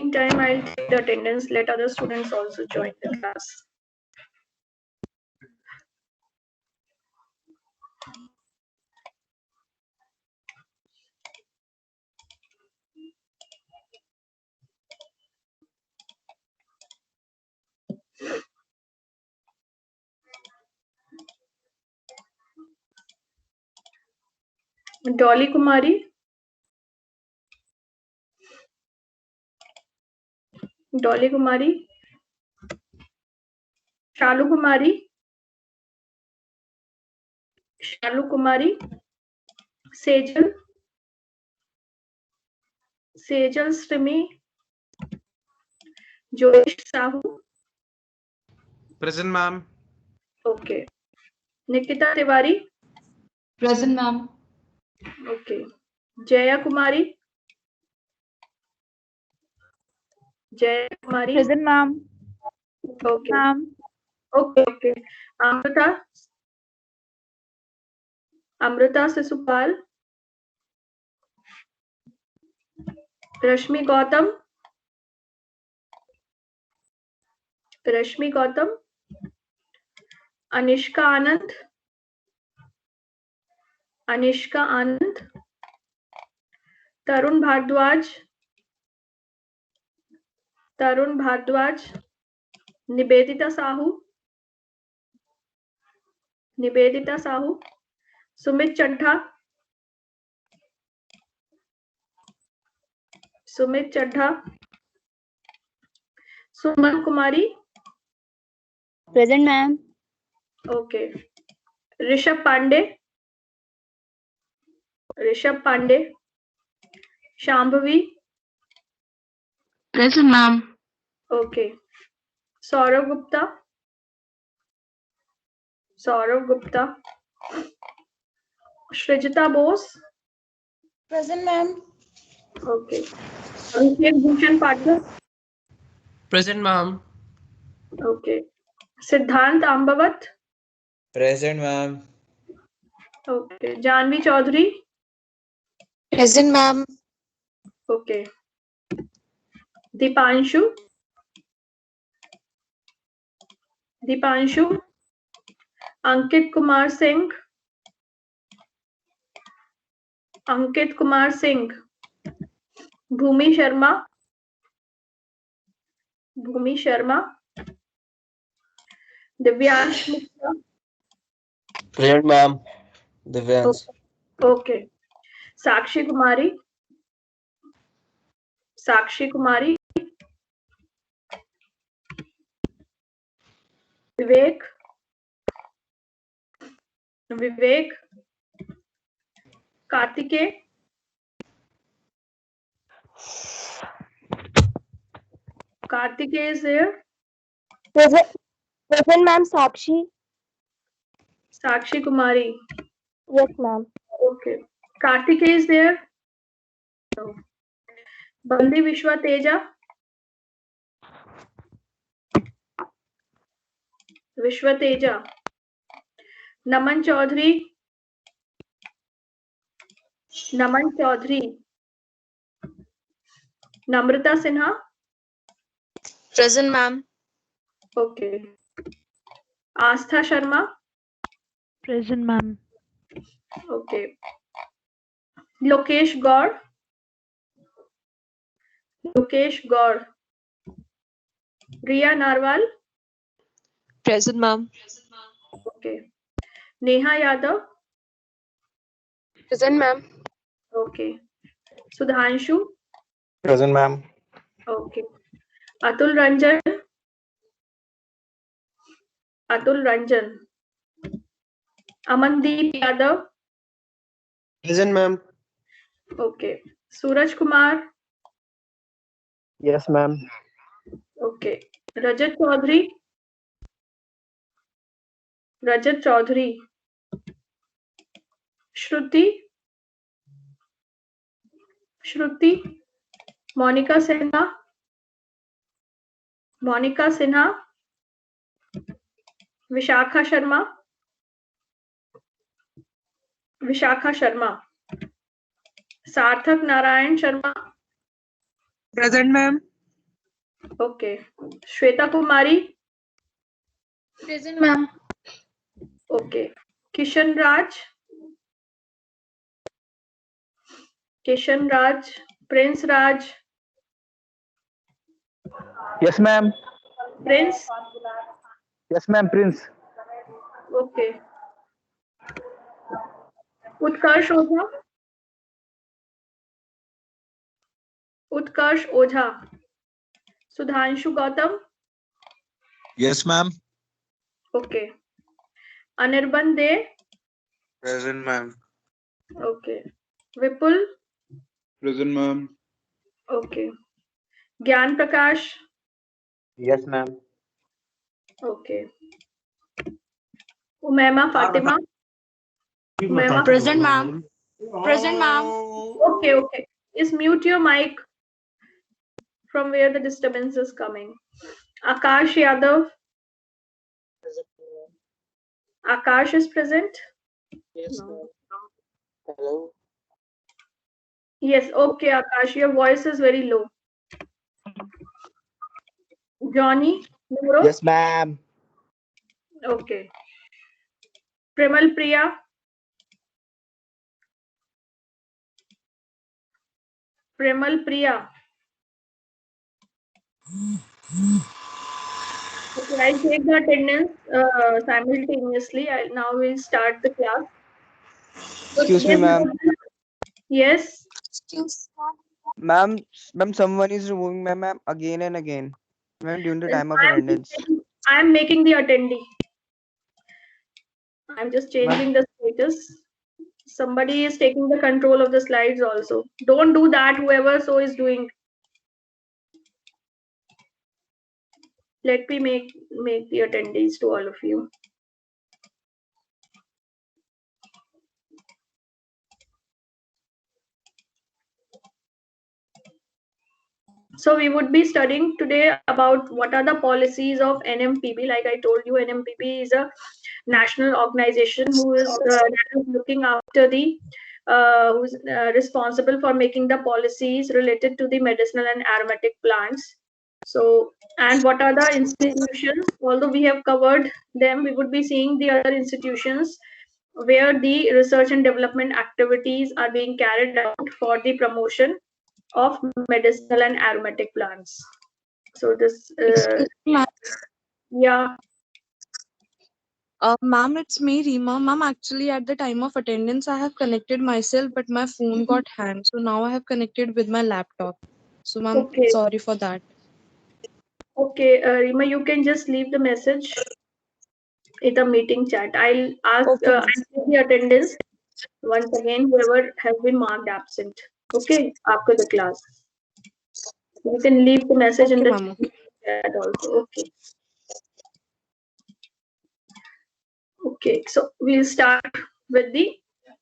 meantime, I'll take the attendance. Let other students also join the class. Dolly Kumari. Dolly Kumari. Shalu Kumari. Shalu Kumari. Sejal. Sejal Srimi. Joyesh Sahu. Present, ma'am. Okay. Nikita Tiwari. Present, ma'am. Okay. Jaya Kumari. Jaya Kumari. Present, ma'am. Okay. Ma'am. Okay. Okay. Amrita. Amrita Sisupal. Rashmi Gautam. Rashmi Gautam. Anishka Anand. Anishka Anand. Tarun Bhardwaj. Tarun Bhardwaj. Nibedita Sahu. Nibedita Sahu. Sumit Chadha. Sumit Chadha. Suman Kumari. Present, ma'am. Okay. Rishabh Pandey. Rishabh Pandey. Shambhavi. Present, ma'am. Okay. Saurav Gupta. Saurav Gupta. Srijita Bose. Present, ma'am. Okay. Abhishek Bhushan Patil. Present, ma'am. Okay. Siddhant Ambawat. Present, ma'am. Okay. Janvi Chaudhary. Present, ma'am. Okay. Dipanshu. Dipanshu. Ankit Kumar Singh. Ankit Kumar Singh. Bhumi Sharma. Bhumi Sharma. Divyansh Mishra. Present, ma'am. Divyansh. Okay. Sakshi Kumari. Sakshi Kumari. Vivek. Vivek. Kartike. Kartike is there. Present, ma'am. Sakshi. Sakshi Kumari. Yes, ma'am. Okay. Kartike is there. No. Bandi Vishwa Teja. Vishwa Teja. Naman Chaudhary. Naman Chaudhary. Namrata Sinha. Present, ma'am. Okay. Astha Sharma. Present, ma'am. Okay. Lokesh Gaur. Lokesh Gaur. Riya Narwal. Present, ma'am. Okay. Neha Yadav. Present, ma'am. Okay. Sudhanshu. Present, ma'am. Okay. Atul Ranjan. Atul Ranjan. Amandeep Yadav. Present, ma'am. Okay. Suraj Kumar. Yes, ma'am. Okay. Rajat Chaudhary. Rajat Chaudhary. Shruti. Shruti. Monica Sinha. Monica Sinha. Vishakha Sharma. Vishakha Sharma. Sarthak Narayan Sharma. Present, ma'am. Okay. Shweta Kumari. Present, ma'am. Okay. Kishan Raj. Kishan Raj. Prince Raj. Yes, ma'am. Prince. Yes, ma'am. Prince. Okay. Utkarsh Ojha. Utkarsh Ojha. Sudhanshu Gautam. Yes, ma'am. Okay. Anirban De. Present, ma'am. Okay. Vipul. Present, ma'am. Okay. Gyan Prakash. Yes, ma'am. Okay. Umaima Fatima. Umaima. Present, ma'am. Present, ma'am. Okay, okay. Just mute your mic from where the disturbance is coming. Akash Yadav. Akash is present? Yes, No. Hello. Yes, okay, Akash, your voice is very low. Johnny Nuro? Yes, ma'am. Okay. Premal Priya? Premal Priya? Okay, I'll take the attendance simultaneously. Now we'll start the class. So Excuse me, today's ma'am. module- Yes. Ma'am, someone is removing my ma'am again and again. Ma'am, during the time of I'm attendance. I'm making the attendee. I'm just Ma'am, changing the status. Somebody is taking the control of the slides also. Don't do that, whoever so is doing. Let me make the attendees to all of you. So we would be studying today about what are the policies of NMPB. Like I told you, NMPB is a national organization who is looking after the who's responsible for making the policies related to the medicinal and aromatic plants. So, and what are the institutions? Although we have covered them, we would be seeing the other institutions where the research and development activities are being carried out for the promotion of medicinal and aromatic plants. So this, Excuse me, ma'am. yeah, Ma'am, it's me, Reema. Ma'am, actually, at the time of attendance, I have connected myself, but my phone got hanged. So now I have connected with my laptop. So, ma'am, okay, sorry for that. okay, Rima, you can just leave the message in the meeting chat. I'll ask, Okay, ma'am. I'll take the attendance once again, whoever has been marked absent. Okay, after the class. You can leave the message in Okay, the ma'am. Okay. chat also. Okay. Okay, so we'll start with the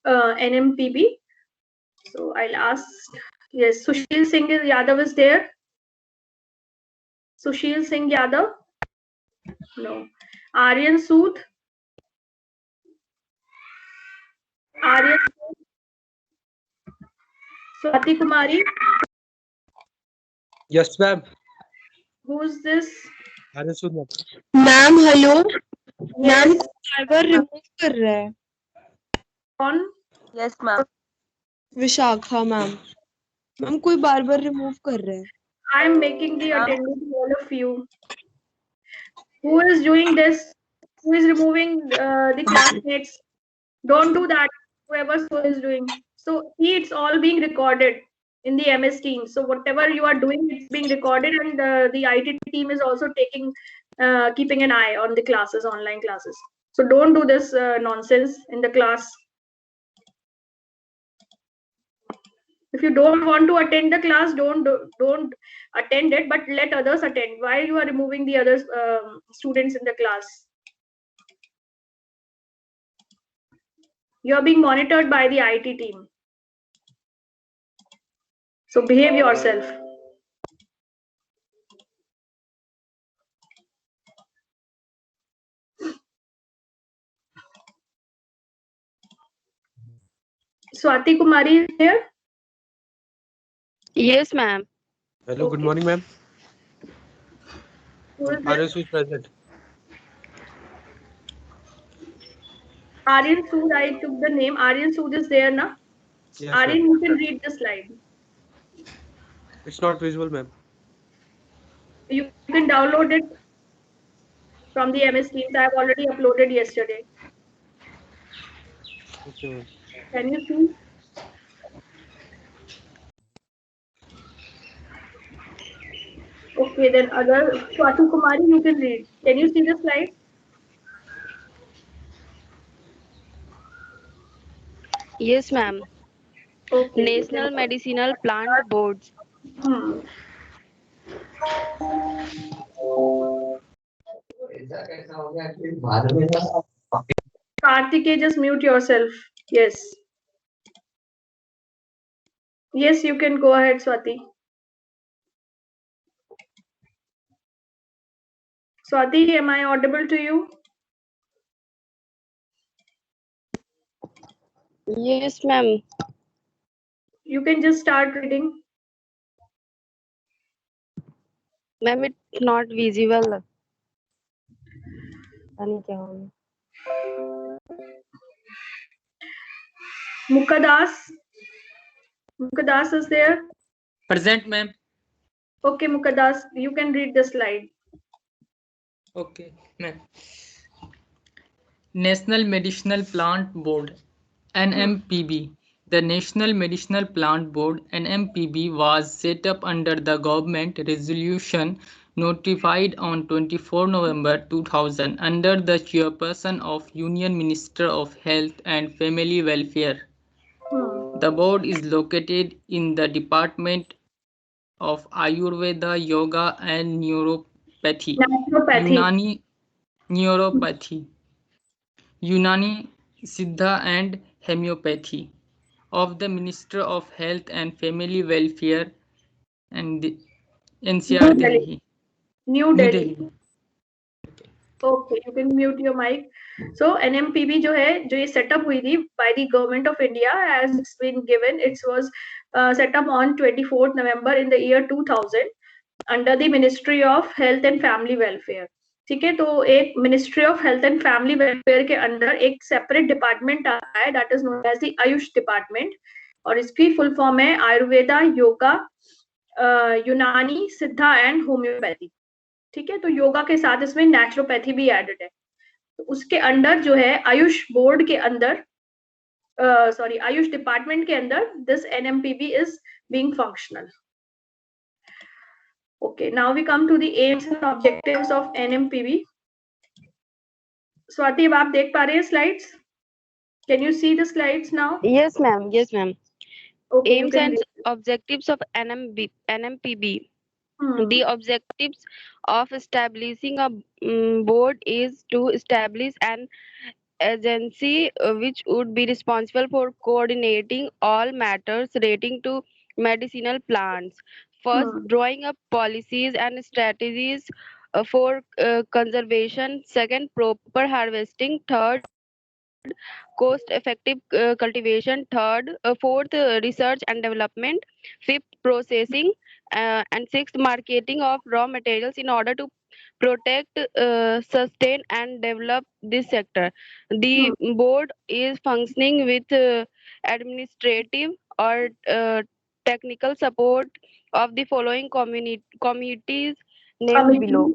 NMPB. So I'll ask, yes, Sushil Singh Yadav is there. Sushil Singh Yadav? No. Aryan Sood? Aryan Sood? Swati Kumari? Yes, ma'am. Who's this? Ma'am hello ma'am Yes. Bar bar remove कर रहा है On? Yes ma'am Vishakha ma'am ma'am कोई बार बार remove कर रहा है I am making the attendance to all of you. Who is doing this? Who is removing the classmates? Don't do that. Whoever so is doing. So see, it's all being recorded in the MS team. So whatever you are doing, it's being recorded, and the IT team is also keeping an eye on the classes, online classes. So don't do this nonsense in the class. If you don't want to attend the class, don't attend it, but let others attend. Why you are removing the other students in the class? You are being monitored by the IT team. So behave yourself. Swati Kumari is there? Yes ma'am Hello, good Okay. morning, ma'am. Who is there? RSU is present. Aryan Sood, I took the name. Aryan Sood is there, na? Yes, Aryan, ma'am. you can read the slide. It's not visible, ma'am. You can download it from the MS Teams. I have already uploaded yesterday. Okay, ma'am. Can you see? Okay, then other Swati Kumari, you can read. Can you see the slide? Yes, ma'am. Okay. National Medicinal Plant Boards. Hmm. Kartike, just mute yourself. Yes. Yes, you can go ahead, Swati. Swati, am I audible to you? Yes, ma'am. You can just start reading. Ma'am, it's not visible. पता नहीं क्या हो गया। Mukadas. Mukadas is there. Present, ma'am. Okay, Mukadas, you can read the slide. Okay, ma'am. National Medicinal Plant Board, NMPB. The National Medicinal Plant Board, NMPB, was set up under the government resolution notified on 24 November 2000 under the chairperson of Union Minister of Health and Family Welfare. The board is located in the Department of Ayurveda, Yoga and Neuropathy, Naturopathy. Neuropathy, Unani, Siddha and Homeopathy of the Minister of Health and Family Welfare and NCR, Delhi. New Delhi. Okay, you can mute your mic. So NMPB जो है जो ये setup हुई थी by the government of India as it's been given, it was set up on 24th November in the year 2000 under the Ministry of Health and Family Welfare. ठीक है, तो एक Ministry of Health and Family Welfare के अंदर एक separate department आता है that is known as the Ayush department और इसकी full form है आयुर्वेदा, योगा, यूनानी, सिद्धा एंड होम्योपैथी. ठीक है, तो योगा के साथ इसमें नेचुरोपैथी भी एडेड है. तो उसके अंडर जो है आयुष बोर्ड के अंदर सॉरी आयुष डिपार्टमेंट के अंदर this NMPB is being functional. Okay, now we come to the aims and objectives of NMPB. Swati, अब आप देख पा रहे हैं slides? Can you see the slides now? Yes, ma'am. Yes, ma'am. Okay, you Aims can and read. objectives of NMPB. The objectives of establishing a board is to establish an agency which would be responsible for coordinating all matters relating to medicinal plants. First, drawing up policies and strategies for conservation. Second, proper harvesting. Third, cost effective cultivation. Fourth, research and development. Fifth, processing. And sixth, marketing of raw materials in order to protect, sustain and develop this sector. The board is functioning with administrative or technical support of the following committees named below.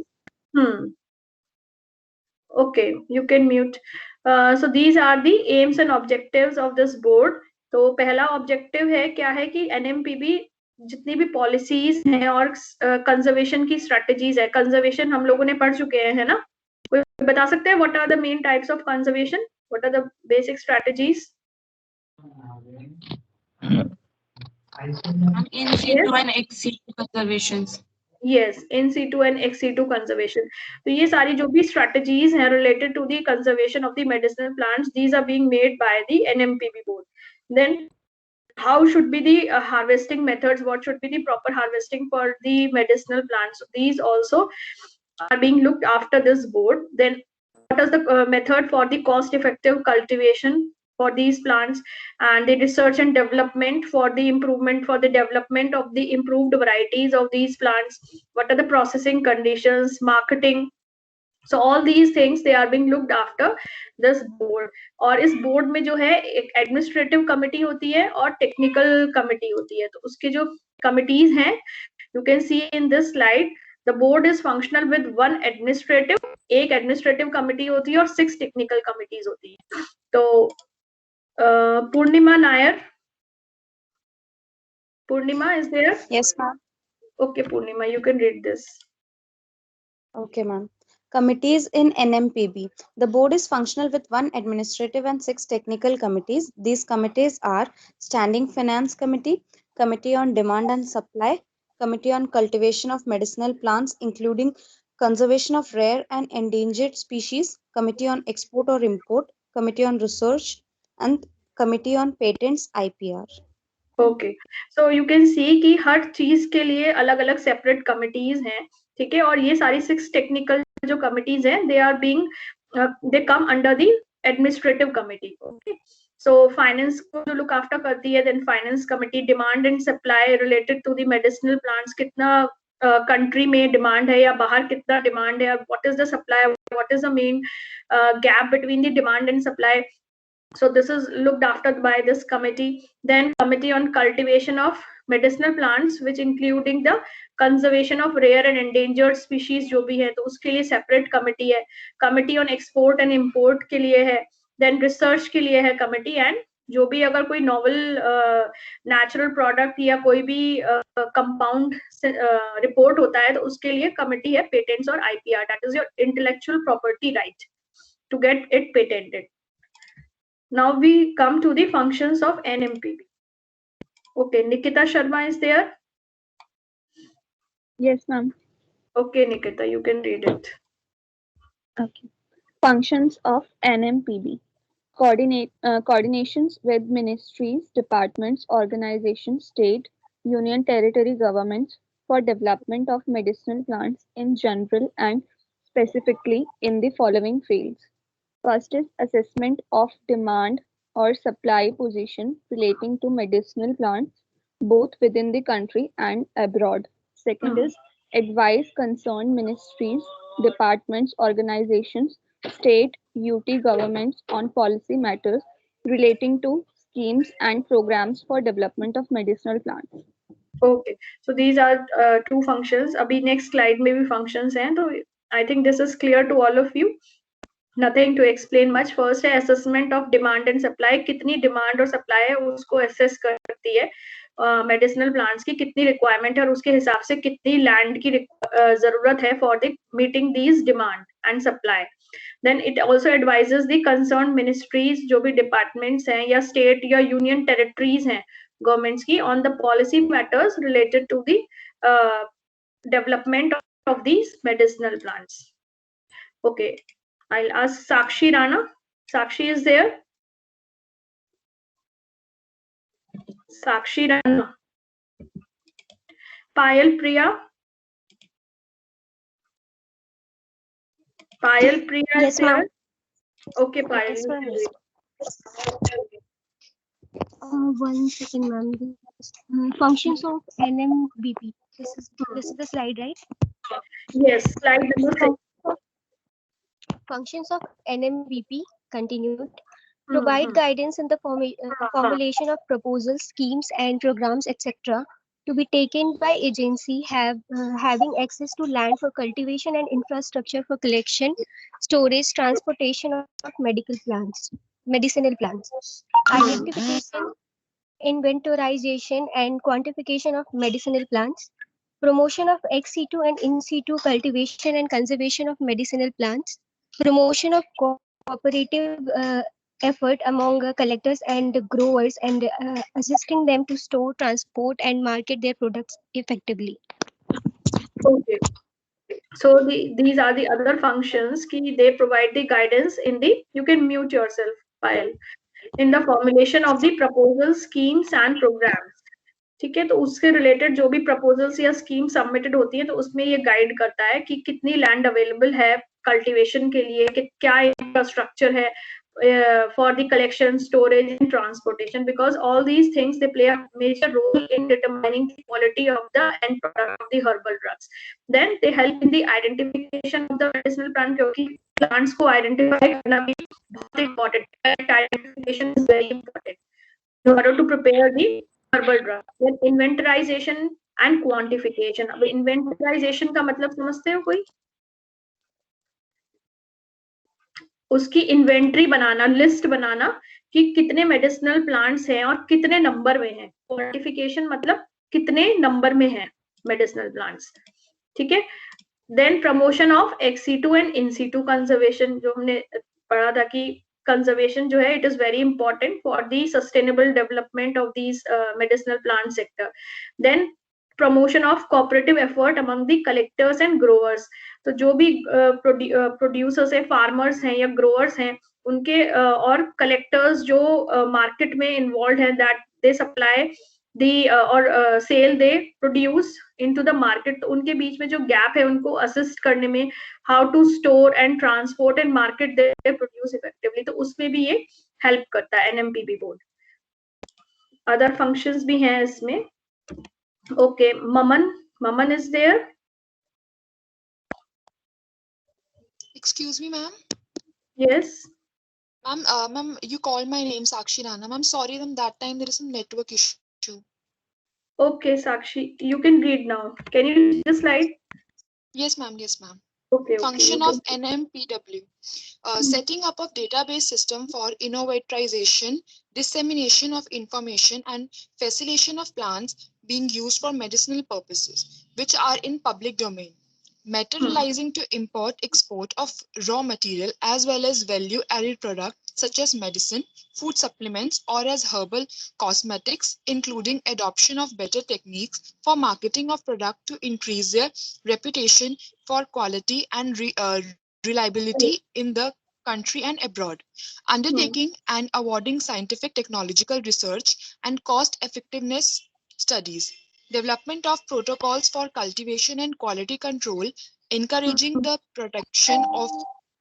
Okay, you can mute. So these are the aims and objectives of this board. तो पहला objective है क्या है कि एनएमपीबी जितनी भी policies हैं और कंजर्वेशन की स्ट्रेटजीज है. कंजर्वेशन हम लोगों ने पढ़ चुके हैं, है ना? कोई बता सकते हैं what are the main types of conservation, what are the basic strategies? In situ and ex situ conservations. Yes, in situ and ex situ conservation. तो ये सारी जो भी strategies हैं related to the conservation of the medicinal plants, these are being made by the NMPB board. Then how should be the harvesting methods? What should be the proper harvesting for the medicinal plants? So these also are being looked after this board. Then what is the method for the cost effective cultivation? for these plants, and the research and development for the development of the improved varieties of these plants. What are the processing conditions, marketing? So all these things they are being looked after this board. और इस board में जो है एक administrative committee होती है और technical committee होती है. तो उसके जो committees हैं, you can see in this slide, the board is functional with one administrative, एक administrative committee होती है और 6 technical committees होती है. तो Purnima Nair, Purnima is there? Yes, ma'am. Okay, Purnima, you can read this. Okay, ma'am. Committees in NMPB. The board is functional with one administrative and 6 technical committees. These committees are Standing Finance Committee, Committee on Demand and Supply, Committee on Cultivation of Medicinal Plants, including Conservation of Rare and Endangered Species, Committee on Export or Import, Committee on Research, and Committee on Patents, IPR. Okay, so you can see कि हर चीज के लिए अलग अलग separate committees हैं, ठीक है, और ये सारी 6 टेक्निकल जो कमिटीज हैं they are being they come under the administrative committee. Okay, so finance को जो लुक आफ्टर करती है, then finance committee, demand and supply related to the medicinal plants, कितना कंट्री में डिमांड है या बाहर कितना डिमांड है, what is the supply, what is the main gap between the demand and supply. So this is looked after by this committee. Then committee on cultivation of medicinal plants, which including the conservation of rare and endangered species जो भी है, तो उसके लिए separate committee है. Committee on export and import के लिए है. Then research के लिए है committee, and जो भी अगर कोई novel natural product या कोई भी compound report होता है तो उसके लिए committee है patents और IPR, that is your intellectual property right to get it patented. Now we come to the functions of NMPB. Okay, Nikita Sharma is there? Yes, ma'am. Okay, Nikita, you can read it. Okay. Functions of NMPB. Coordinations with ministries, departments, organizations, state, union, territory governments for development of medicinal plants in general and specifically in the following fields. First is assessment of demand or supply position relating to medicinal plants, both within the country and abroad. Second is advise concerned ministries, departments, organizations, state, UT governments on policy matters relating to schemes and programs for development of medicinal plants. Okay, so these are 2 functions. Abhi next slide में भी functions हैं, तो I think this is clear to all of you. Nothing to explain much. First है assessment of demand and supply. कितनी demand और supply है उसको assess करती है medicinal plants की, कितनी requirement है और उसके हिसाब से कितनी land की जरूरत है for the meeting these demand and supply. Then it also advises the concerned ministries, जो भी departments हैं या state या union territories हैं governments की, on the policy matters related to the development of these medicinal plants. Okay. I'll ask Sakshi Rana. Sakshi is there? Sakshi Rana. Payal Priya. Payal Priya is there? Okay, Payal. One second, ma'am. Functions of NMBP. This is the slide, right? Yes, slide number 6. Functions of NMBP continued. Provide guidance in the formulation of proposals, schemes, and programs, etc., to be taken by agency having access to land for cultivation and infrastructure for collection, storage, transportation of medicinal plants. Identification, inventorization, and quantification of medicinal plants. Promotion of ex situ and in situ cultivation and conservation of medicinal plants. Promotion of cooperative effort among collectors and growers, and assisting them to store, transport, and market their products effectively. Okay. So these are the other functions. They provide the guidance in the, you can mute yourself, Payal, in the formulation of the proposals, schemes and programs. ठीक है, तो उसके related जो भी proposals या scheme submitted होती है तो उसमें ये गाइड करता है कि कितनी लैंड अवेलेबल है कल्टीवेशन के लिए, कि क्या इंफ्रास्ट्रक्चर है for the collection, storage, and transportation, because all these things they play a major role in determining the quality of the end product of the herbal drugs. Then they help in the identification of the medicinal plant, क्योंकि plants को identify करना भी बहुत important है. Identification is very important in order to prepare the herbal drug. Then inventorization and quantification. अब inventorization का मतलब समझते हो कोई? उसकी इन्वेंट्री बनाना, लिस्ट बनाना कि कितने मेडिसिनल प्लांट्स हैं और कितने नंबर में हैं. क्वांटिफिकेशन मतलब कितने नंबर में हैं मेडिसिनल प्लांट्स. ठीक है. Then promotion of ex situ and in situ conservation, जो हमने पढ़ा था कि कंजर्वेशन जो है it is very important for the sustainable development of these medicinal plant sector. Then promotion of cooperative effort among the collectors and growers. तो जो भी प्रोड्यूसर्स है, फार्मर्स हैं या ग्रोअर्स हैं, उनके और कलेक्टर्स जो मार्केट में इन्वॉल्व हैं, दैट दे सप्लाई दी और sell the produce into the market, तो उनके बीच में जो गैप है उनको असिस्ट करने में, how to store and transport and market the produce effectively, तो उसमें भी ये हेल्प करता है एनएमपीबी बोर्ड. अदर फंक्शंस भी हैं इसमें. Okay, Maman is there. Excuse me, ma'am. Yes. Ma'am, you called my name Sakshi Rana. Ma'am, sorry, ma'am, that time there is some network issue. Okay, Sakshi, you can read now. Can you read the slide? Yes, ma'am. Yes, ma'am. Okay. Function of NMPW. Setting up of database system for innovatorization, dissemination of information, and facilitation of plants being used for medicinal purposes, which are in public domain. Materializing to import, export of raw material as well as value-added product such as medicine, food supplements, or as herbal cosmetics, including adoption of better techniques for marketing of product to increase their reputation for quality and reliability in the country and abroad. Undertaking and awarding scientific technological research and cost effectiveness studies. Development of protocols for cultivation and quality control, encouraging the protection of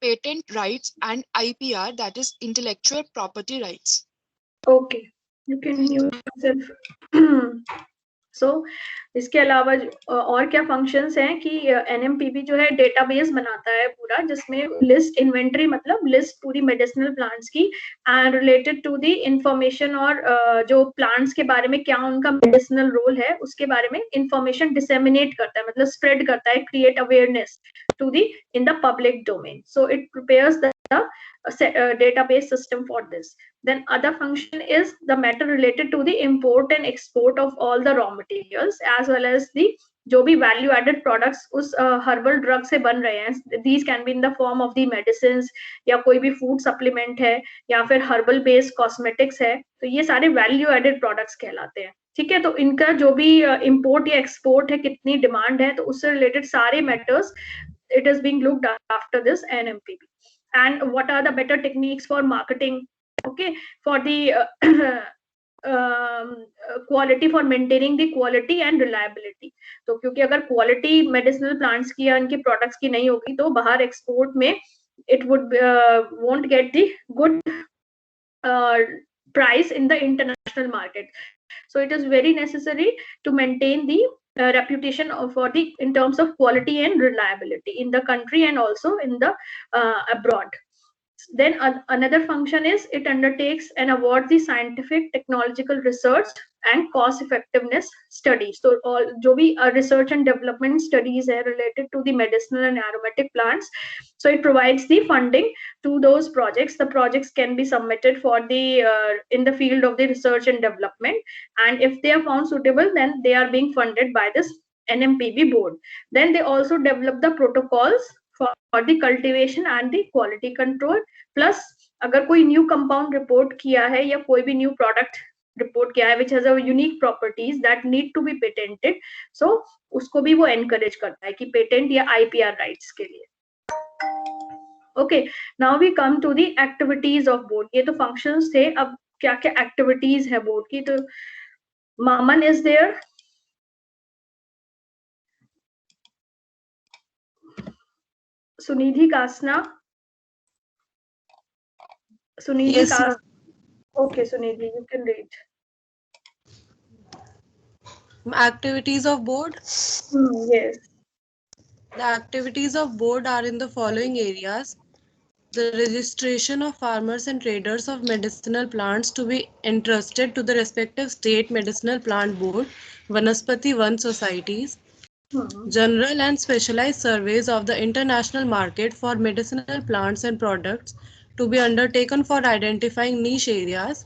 patent rights and IPR, that is intellectual property rights. Okay, you can mute yourself. So, इसके अलावा और क्या functions हैं कि एनएमपीबी जो है database बनाता है पूरा, जिसमें लिस्ट, इन्वेंट्री मतलब लिस्ट पूरी मेडिसिनल प्लांट्स की, and related to the information, और जो प्लांट्स के बारे में क्या उनका मेडिसिनल रोल है उसके बारे में इंफॉर्मेशन डिसेमिनेट करता है, मतलब स्प्रेड करता है, create awareness to the in the public domain. So it prepares the database system for this. Then other function is the matter related to the import and export of all the raw materials as well as the जो भी value added products उस herbal drug से बन रहे हैं. These can be in the form of the medicines या कोई भी food supplement है या फिर herbal based cosmetics है, तो ये सारे value added products कहलाते हैं. ठीक है. तो इनका जो भी import या export है, कितनी demand है, तो उससे related सारे matters it is being looked after this NMPB. And what are the better techniques for marketing? Okay, for the quality, for maintaining the quality and reliability. तो क्योंकि अगर quality medicinal plants की या इनके products की नहीं होगी तो बाहर export में it would won't get the good price in the international market. So it is very necessary to maintain the reputation for the in terms of quality and reliability in the country and also in the abroad. Then another function is it undertakes and awards the scientific technological research and cost effectiveness studies. So all जो भी research and development studies है related to the medicinal and aromatic plants, so it provides the funding to those projects. The projects can be submitted for the in the field of the research and development, and if they are found suitable, then they are being funded by this NMPB board. Then they also develop the protocols for the cultivation and the quality control. Plus अगर कोई new compound report किया है या कोई भी new product report किया है which has a unique properties that need to be patented, so उसको भी वो encourage करता है कि patent या IPR rights के लिए. Okay, now we come to the activities of board. ये तो functions थे, अब क्या क्या activities है board की. तो Maman is there. Sunidhi Kasna. Sunil Yes, ji, ma'am. okay, Sunil ji, you can read. Activities of board. Yes. The activities of board are in the following areas: the registration of farmers and traders of medicinal plants to be entrusted to the respective state medicinal plant board, Vanaspati Van societies, general and specialized surveys of the international market for medicinal plants and products to be undertaken for identifying niche areas,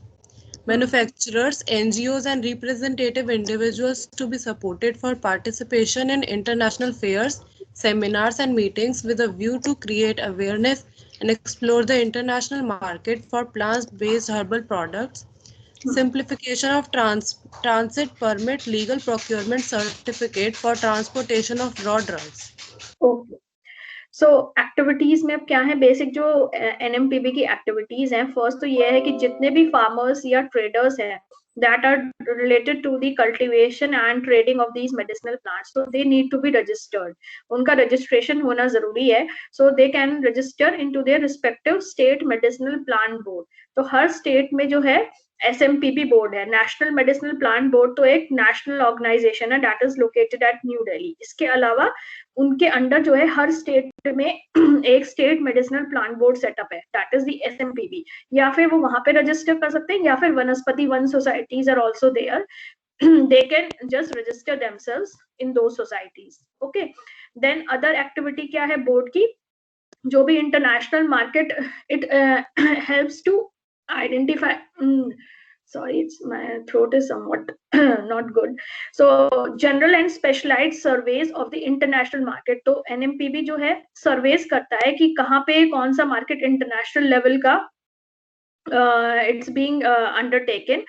manufacturers, NGOs, and representative individuals to be supported for participation in international fairs, seminars, and meetings with a view to create awareness and explore the international market for plant-based herbal products, simplification of transit permit, legal procurement certificate for transportation of raw drugs. Okay. So activities में अब क्या है, basic जो एनएमपीबी की activities हैं, first तो ये है कि जितने भी फार्मर्स या ट्रेडर्स हैं that are related to the cultivation and trading of these medicinal plants, so they need to be registered. उनका registration होना जरूरी है, so they can register into their respective state medicinal plant board. तो हर state में जो है SMPP board है, national medicinal plant board, तो एक नेशनल ऑर्गेनाइजेशन है that is located eight new Delhi. इसके अलावा उनके अंडर जो है हर स्टेट में एक state medicinal plant board setup है, दैट इज द SMPB. या फिर वो वहां पे रजिस्टर कर सकते हैं, या फिर वनस्पति वन societies are also there, they can just register themselves in those societies. Okay, then other activity क्या है बोर्ड की, जो भी international market, it helps to identify sorry, it's my throat is somewhat not good. So general and specialized surveys of the international market. तो NMPB जो है सर्वेस करता है कि कहाँ पे कौन सा मार्केट इंटरनेशनल लेवल का इट्स बीइंग अंडरटेकन,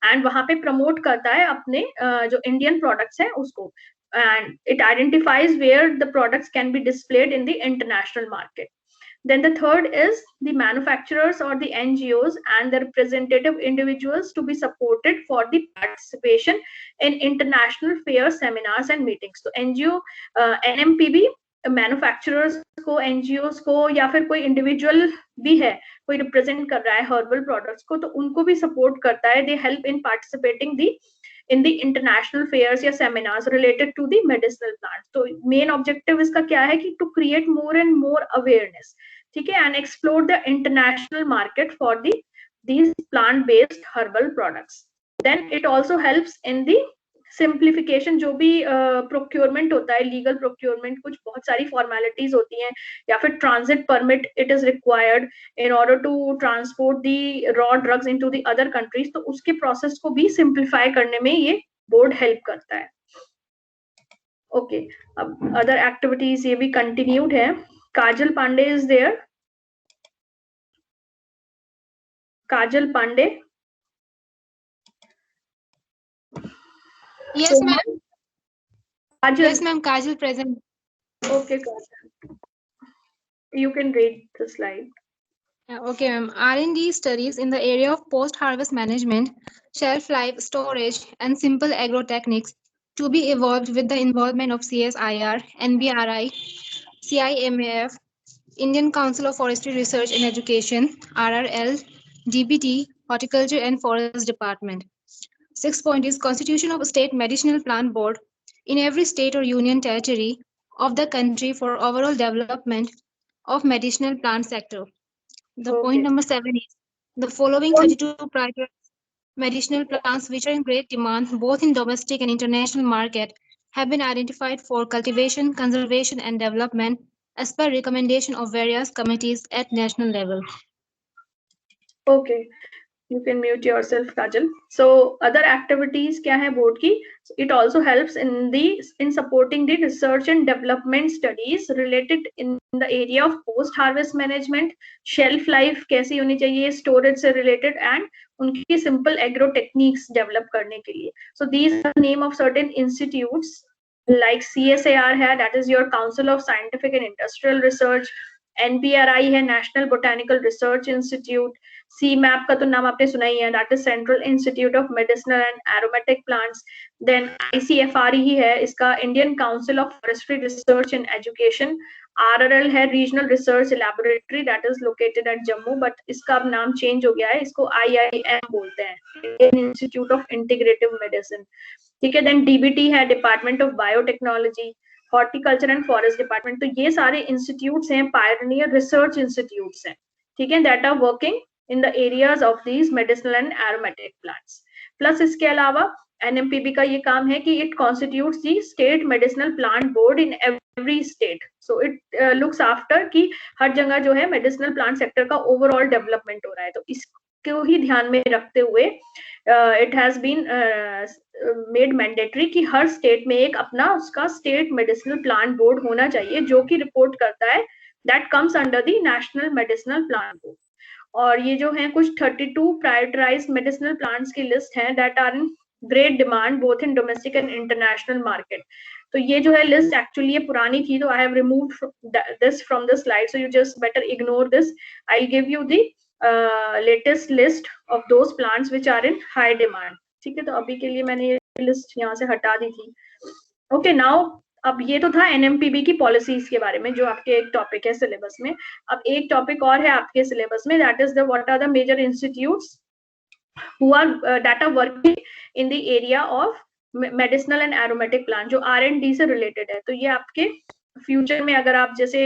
एंड वहां पे प्रमोट करता है अपने जो इंडियन प्रोडक्ट्स हैं उसको, and it identifies where the products can be displayed in the international market. Then the third is the manufacturers or the NGOs and the representative individuals to be supported for the participation in international fairs, seminars and meetings. So NGO, NMPB manufacturers को, NGOs को, या फिर कोई individual भी है, कोई represent कर रहा है हर्बल प्रोडक्ट्स को, तो उनको भी सपोर्ट करता है. They help in participating the in the international fairs या seminars related to the medicinal plants. तो main objective इसका क्या है कि to create more and more awareness, ठीक है, and explore the international market for these plant based herbal products. Then it also helps in the simplification, जो भी procurement होता है, लीगल प्रोक्योरमेंट, कुछ बहुत सारी फॉर्मेलिटीज होती हैं, या फिर transit permit it is required in order to transport the raw drugs into the other countries, तो उसके प्रोसेस को भी सिंप्लीफाई करने में ये बोर्ड हेल्प करता है. ओके, अब अदर एक्टिविटीज ये भी कंटिन्यूड है. Kajal Pandey is there. Kajal Pandey. Yes, ma'am. Kajal. Yes, ma'am. Kajal present. Okay, Kajal. You can read the slide. Okay, ma'am. R&D studies in the area of post-harvest management, shelf life, storage, and simple agro techniques to be evolved with the involvement of CSIR, NBRI, CIMAF, Indian Council of Forestry Research and Education, RRL, DBT, Horticulture and Forest Department. 6th point is Constitution of a State Medicinal Plant Board in every state or union territory of the country for overall development of medicinal plant sector. The point number 7 is the following 32 priority medicinal plants which are in great demand both in domestic and international market have been identified for cultivation, conservation and development as per recommendation of various committees at national level. Okay. You can mute yourself, Kajal. So other activities क्या है board की? It also helps in supporting the research and development studies related in the area of post harvest management, shelf life कैसी होनी चाहिए, storage से related, and उनकी simple agro techniques develop करने के लिए. So these are the name of certain institutes like CSIR है, that is your Council of Scientific and Industrial Research. NBRI है, National Botanical Research Institute. CMAP का तो नाम आपने सुना ही है, that is central institute of medicinal and aromatic plants. Then ICFR ही है इसका, Indian council of forestry research and education. RRL है regional research laboratory, that is located at Jammu, but इसका अब नाम चेंज हो गया है, इसको IIM बोलते हैं, Indian institute of integrative medicine. ठीक है. देन DBT है, department of biotechnology. Horticulture and forest department. तो ये सारे इंस्टीट्यूट्स हैं, पायनियर रिसर्च इंस्टीट्यूट्स हैं, ठीक है, that are working in the areas of these medicinal and aromatic plants. Plus इसके अलावा NMPB का ये काम है कि it constitutes the state medicinal plant board in every state. So it looks after कि हर जगह जो है medicinal plant sector का overall development हो रहा है. तो इसको ही ध्यान में रखते हुए it has been made mandatory कि हर state में एक अपना उसका state medicinal plant board होना चाहिए, जो कि report करता है, that comes under the National Medicinal Plant Board. और ये जो है कुछ 32 प्रायोरिटाइज्ड मेडिसिनल प्लांट्स की लिस्ट है that are in great demand both in domestic and international market. तो ये जो है लिस्ट एक्चुअली ये पुरानी थी, तो I have removed this from the slide, so you just better ignore this. I will give you the latest list of those plants which are in high demand. ठीक है, तो अभी के लिए मैंने ये लिस्ट यहाँ से हटा दी थी. ओके, नाउ अब ये तो था NMPB की पॉलिसीज के बारे में, जो आपके एक टॉपिक है सिलेबस में. अब एक टॉपिक और है आपके सिलेबस में, that is the what are the major institutes who are that are working in the area of medicinal and aromatic plant, जो R&D से रिलेटेड है. तो ये आपके फ्यूचर में अगर आप जैसे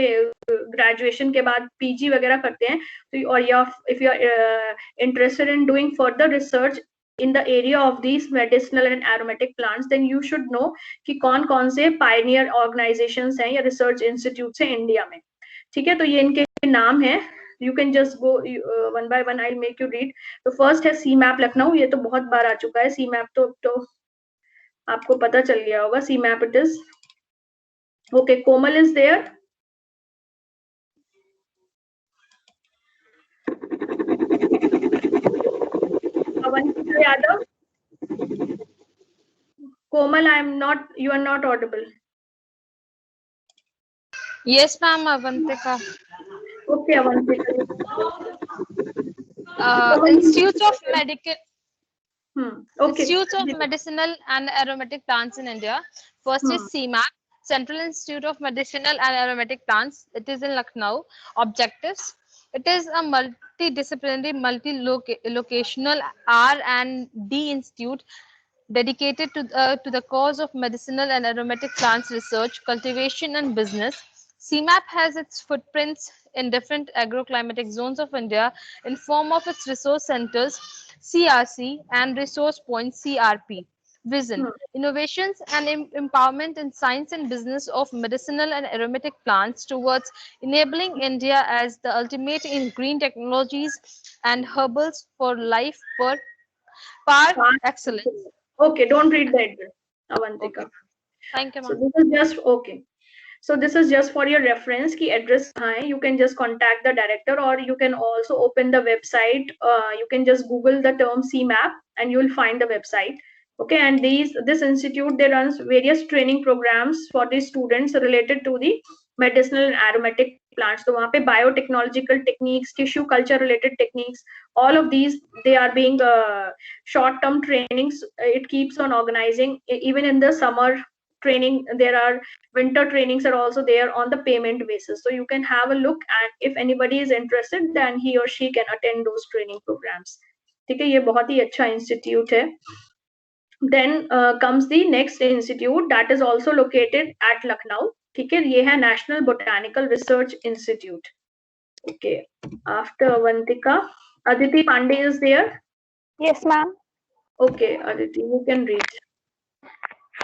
ग्रेजुएशन के बाद PG वगैरह करते हैं, तो और या if you are interested in doing further research in the area of these medicinal and aromatic plants, then you should know कि कौन से pioneer organizations हैं या research institutes हैं इंडिया में. ठीक है, तो ये इनके नाम है. You can just go one by one, I'll make you read. तो first है CMAP लखनऊ, ये तो बहुत बार आ चुका है. CMAP तो आपको पता चल गया होगा. CMAP it is. Okay, Komal is there. Avantika Yadav. Komal, you are not audible. Yes, ma'am, Avantika. Okay, Avantika. Institutes of Medical. Okay. Institutes of Medicinal and Aromatic Plants in India. First is CMAP, Central Institute of Medicinal and Aromatic Plants. It is in Lucknow. Objectives. It is a multidisciplinary, multi-locational R&D institute dedicated to the cause of medicinal and aromatic plants research, cultivation, and business. CMAP has its footprints in different agroclimatic zones of India in form of its resource centers, CRC, and resource points, CRP. Vision, innovations and empowerment in science and business of medicinal and aromatic plants towards enabling India as the ultimate in green technologies and herbals for life par excellence. Okay, don't read the address, Avantika. Okay. Thank you, So ma'am. this is just okay. So this is just for your reference. Ki address hai. You can just contact the director, or you can also open the website. You can just Google the term CMAP and you will find the website. Okay, and this institute, they runs various training programs for the students related to the medicinal and aromatic plants. So वहाँ पे biotechnological techniques, tissue culture related techniques, all of these, they are being short-term trainings. It keeps on organizing. Even in the summer training, there are winter trainings are also there on the payment basis. So you can have a look, and if anybody is interested, then he or she can attend those training programs. ठीक है, ये बहुत ही अच्छा institute है. Then comes the next institute that is also located at Lucknow. ठीक है, ये है National Botanical Research Institute. Okay, after Avantika, Aditi Pandey is there. Yes, ma'am. Okay, Aditi, you can read.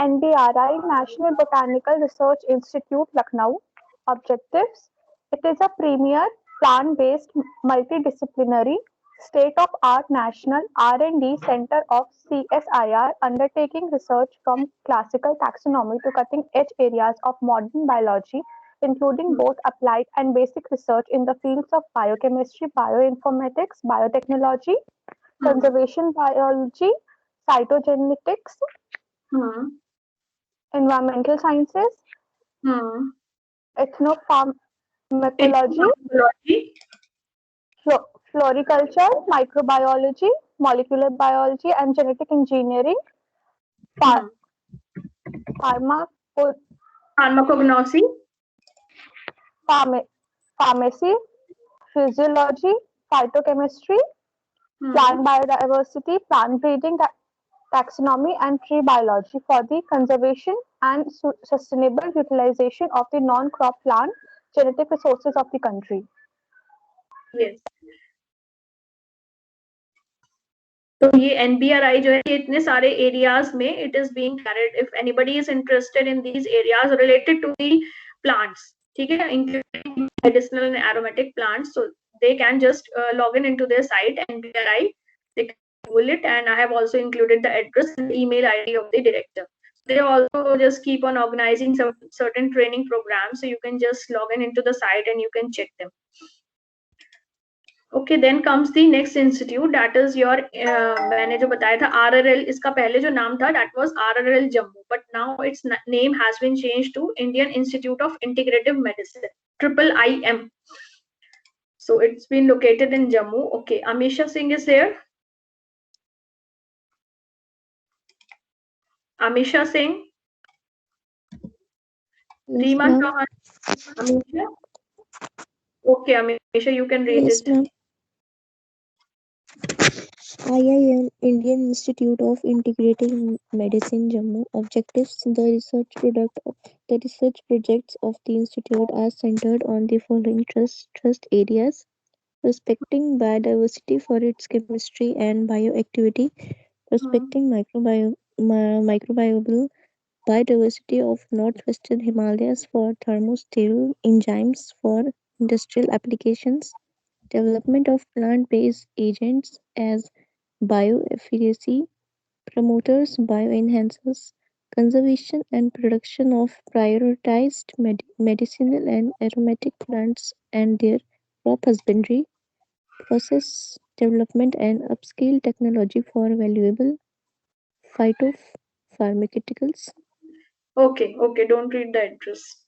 NBRI, National Botanical Research Institute, Lucknow. Objectives. It is a premier plant-based multidisciplinary state-of-art national R&D center of CSIR, undertaking research from classical taxonomy to cutting-edge areas of modern biology, including both applied and basic research in the fields of biochemistry, bioinformatics, biotechnology, conservation biology, cytogenetics, environmental sciences, ethnopharmacology, floriculture, microbiology, molecular biology, and genetic engineering, pharma, pharmacognosy, pharmacy, physiology, phytochemistry, plant biodiversity, plant breeding, taxonomy, and tree biology for the conservation and sustainable utilization of the non-crop plant genetic resources of the country. Yes. तो ये NBRI जो है ये इतने सारे areas में it is being carried. If anybody is interested in these areas related to the plants, ठीक है, including medicinal and aromatic plants, so they can just log in into their site NBRI. They can Google it, and I have also included the address and email ID of the director. They also just keep on organizing some certain training programs, so you can just log in into the site and you can check them. Okay, then comes the next institute, that is your मैंने जो बताया था RRL, इसका पहले जो नाम था that was RRL Jammu, but now its name has been changed to Indian Institute of Integrative Medicine, IIM. So it's been located in Jammu. Okay, Amisha Singh is there. Amisha Singh. Reema Chauhan. Amisha. Okay, Amisha, you can read Yes, it. ma'am. IIM, Indian Institute of Integrative Medicine, Jammu. Objectives: the research projects of the institute are centered on the following trust areas: respecting biodiversity for its chemistry and bioactivity, respecting microbial biodiversity of northwestern Himalayas for thermostable enzymes for industrial applications, development of plant-based agents as bioefficacy promoters, bioenhancers, conservation and production of prioritized medicinal and aromatic plants and their crop husbandry, process development and upscale technology for valuable phytopharmaceuticals. Okay, don't read the address.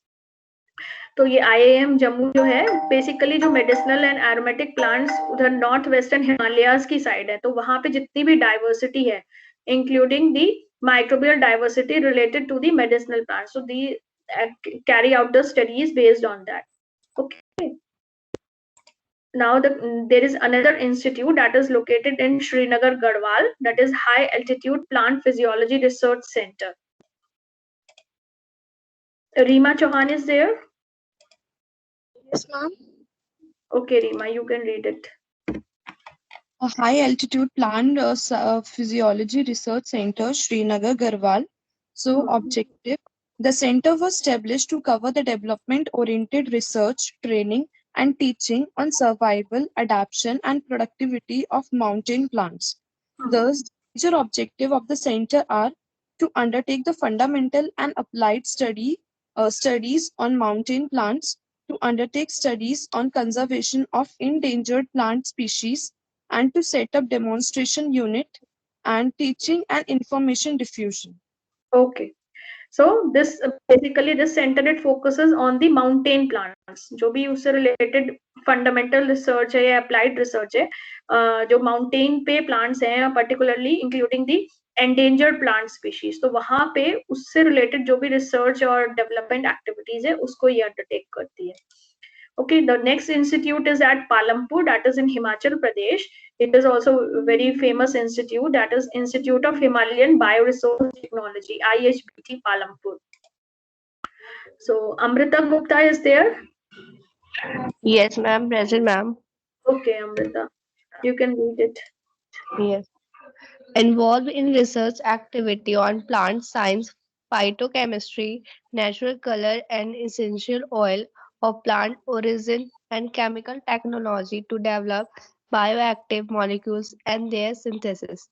तो ये IIM Jammu जो है basically जो medicinal and aromatic plants उधर north western Himalayas की side है, तो वहां पे जितनी भी डाइवर्सिटी है including the microbial diversity related to the medicinal plants, so the carry out the studies based on that. Okay, now there is another institute that is located in Srinagar Garhwal, that is High Altitude Plant Physiology Research Center. Reema Chauhan is there. Yes, ma'am. Okay, Reema, you can read it. A high altitude plant physiology research center, Srinagar, Garhwal. So, objective: the center was established to cover the development oriented research, training, and teaching on survival, adaptation, and productivity of mountain plants. Thus, the major objective of the center are to undertake the fundamental and applied studies on mountain plants, to undertake studies on conservation of endangered plant species, and to set up demonstration unit and teaching and information diffusion. Okay, so this basically this center it focuses on the mountain plants, जो भी उससे related fundamental research है या applied research है, जो mountain पे plants हैं particularly including the endangered plant species, तो वहां पे उससे related जो भी research और development activities है उसको ये undertake करती है. Okay, the next institute is at Palampur, that is in Himachal Pradesh. It is also a very famous institute, that is Institute of Himalayan Bioresource Technology, IHBT Palampur. So Amrita Gupta is there. Yes, ma'am. Present, ma'am. Okay, Amrita, you can read it. Yes. Involved in research activity on plant science, phytochemistry, natural color and essential oil of plant origin, and chemical technology to develop bioactive molecules and their synthesis,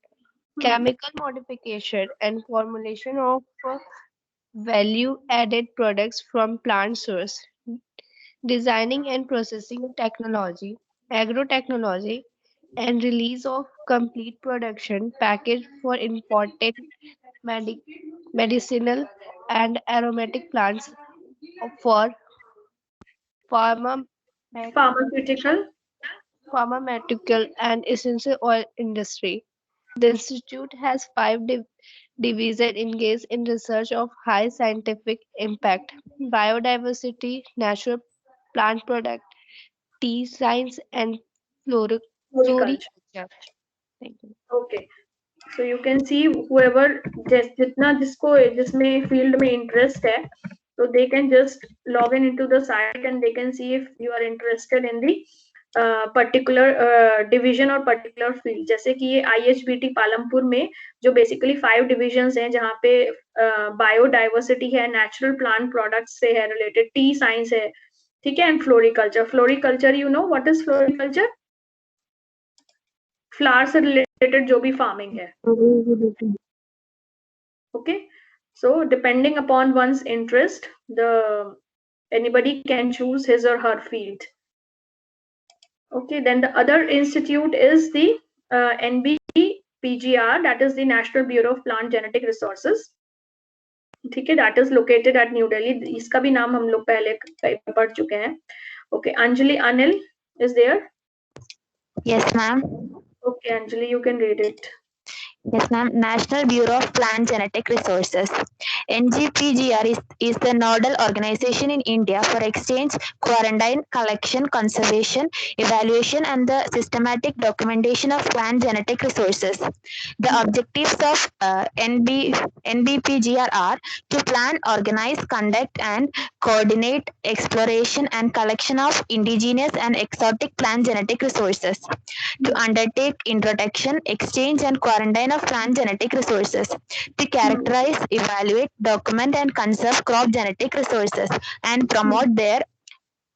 chemical modification and formulation of value added products from plant source, designing and processing technology, agrotechnology, and release of complete production package for imported medicinal and aromatic plants for Pharmaceutical. pharmaceutical, and essential oil industry. The institute has five divisions engaged in research of high scientific impact: biodiversity, natural plant product, tea science, and flori- Floriculture. floriculture. Thank you. Okay. So you can see whoever जितना जिसको जिसमें field में interest है, so they can just log in into the site and they can see if you are interested in the particular division or particular field. जैसे कि ये IHBT Palampur में जो basically 5 divisions हैं जहाँ पे biodiversity है, natural plant products से है related, tea science है, ठीक है, and floriculture. Floriculture, you know what is floriculture? Flower से रिलेटेड जो भी फार्मिंग है. Okay, so depending upon one's interest, anybody can choose his or her field. Okay, then the other institute is the NBPGR, that is the National Bureau of Plant Genetic Resources. ठीक है, that is located at New Delhi. इसका भी नाम हम लोग पहले पढ़ चुके हैं. Okay, Anjali Anil is there? Yes, ma'am. Okay, Anjali, you can read it. Yes, ma'am. National Bureau of Plant Genetic Resources. NGPGR is the nodal organization in India for exchange, quarantine, collection, conservation, evaluation, and the systematic documentation of plant genetic resources. The objectives of NBPGR are to plan, organize, conduct, and coordinate exploration and collection of indigenous and exotic plant genetic resources, to undertake introduction, exchange, and quarantine of plant genetic resources, to characterize, evaluate, document, and conserve crop genetic resources, and promote their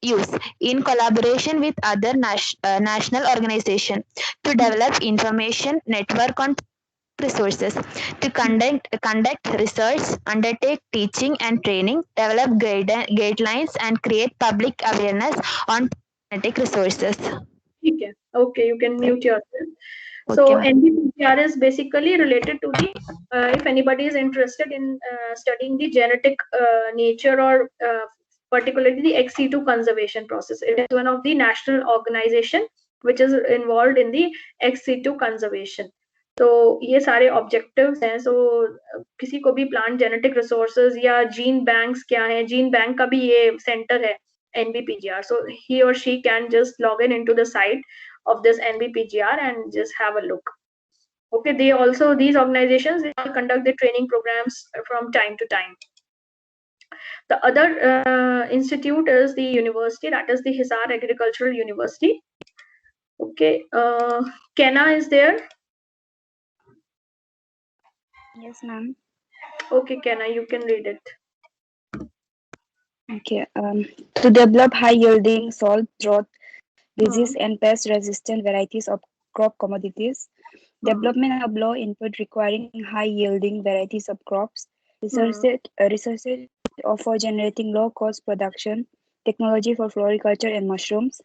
use in collaboration with other national organizations, to develop information network on resources, to conduct research, undertake teaching and training, develop guidelines, and create public awareness on genetic resources. ठीक है. Okay, you can mute yourself. So NBPGR is basically related to the if anybody is interested in studying the genetic nature or particularly the ex situ conservation process. It is one of the national organization which is involved in the ex situ conservation. तो ये सारे objectives हैं. सो किसी को भी plant genetic resources या gene banks क्या है, जीन बैंक का भी ये सेंटर है NBPGR. So he or she can just log in into the site of this NBPGR and just have a look. Okay, these organizations, they conduct the training programs from time to time. The other institute is the university, that is the Hisar Agricultural University. Okay, Kenna is there? Yes, ma'am. Okay, Kenna, you can read it. Okay. To develop high-yielding, salt, drought, disease, and pest-resistant varieties of crop commodities, development of low input requiring high-yielding varieties of crops, research for generating low-cost production, technology for floriculture and mushrooms,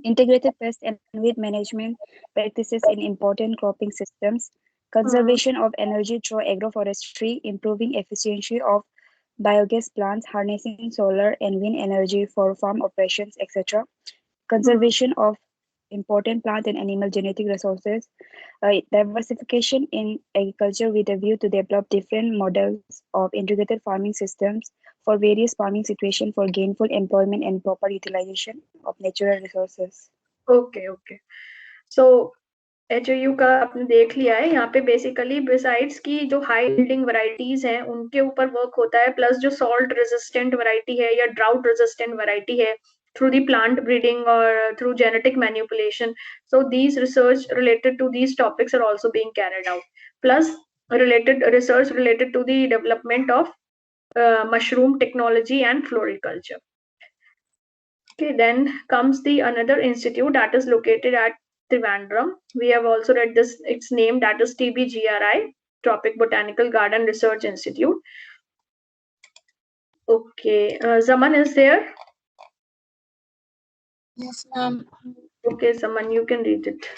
integrated pest and weed management practices in important cropping systems, conservation of energy through agroforestry, improving efficiency of biogas plants, harnessing solar and wind energy for farm operations, etc. Conservation of important plant and animal genetic resources, diversification in agriculture with a view to develop different models of integrated farming systems for various farming situations for gainful employment and proper utilization of natural resources. Okay, okay. So HOU का आपने देख लिया है. यहाँ पे basically besides की जो high yielding varieties हैं उनके ऊपर वर्क होता है, प्लस जो सॉल्ट रेजिस्टेंट वैरायटी है या ड्राउट रेजिस्टेंट वैरायटी है, through the plant breeding or through genetic manipulation. So these research related to these topics are also being carried out, plus research related to the development of mushroom technology and floriculture. Okay, then comes the another institute that is located at Trivandrum. We have also read this, its name, that is TBGRI, Tropic Botanical Garden Research Institute. Okay, Zaman is there? Yes, ma'am. Okay, Zaman, you can read it.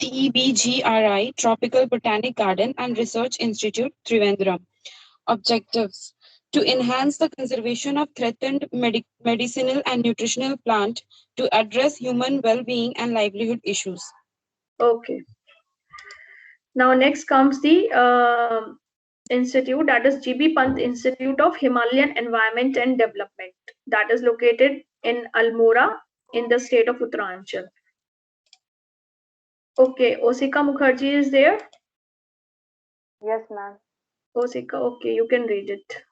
TBGRI, Tropical Botanic Garden and Research Institute, Trivandrum. Objectives: to enhance the conservation of threatened medicinal and nutritional plant to address human well-being and livelihood issues. Okay. Now next comes the institute, that is GB Pant Institute of Himalayan Environment and Development, that is located in Almora in the state of Uttaranchal. Okay, Osika Mukherjee is there? Yes, ma'am. Osika, okay, you can read it.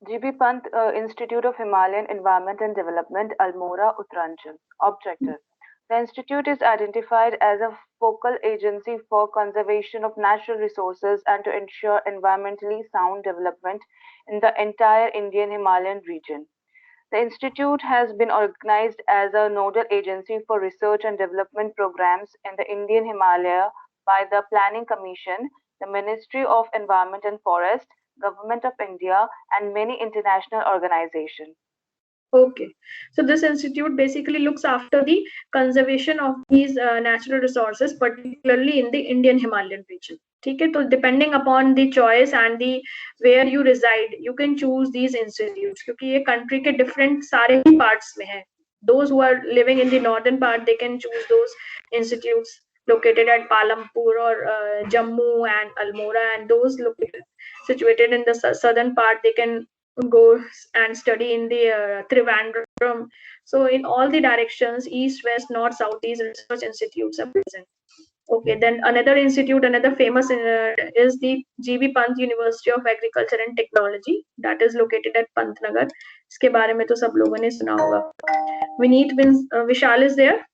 GB Pant Institute of Himalayan Environment and Development, Almora, Uttaranchal. Objective. The institute is identified as a focal agency for conservation of natural resources and to ensure environmentally sound development in the entire Indian Himalayan region. The institute has been organized as a nodal agency for research and development programs in the Indian Himalaya by the Planning Commission, the Ministry of Environment and Forest, Government of India, and many international organizations. Okay, so this institute basically looks after the conservation of these natural resources, particularly in the Indian Himalayan region. Okay, so depending upon the choice and the where you reside, you can choose these institutes. क्योंकि ये country के different सारे ही parts में हैं. Those who are living in the northern part, they can choose those institutes located at Palampur or Jammu and Almora, and those located situated in the southern part, they can go and study in the Trivandrum. So in all the directions, east, west, north, south, these research institutes are present. Okay, then another institute, another famous is the GB Pant University of Agriculture and Technology, that is located at Pantnagar. इसके बारे में तो सब लोगों ने सुना होगा. Vineet Vishal is there.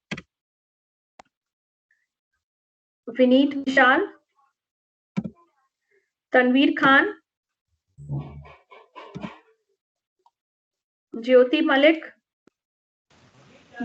Vineet Vishal. Tanveer Khan. Jyoti Malik.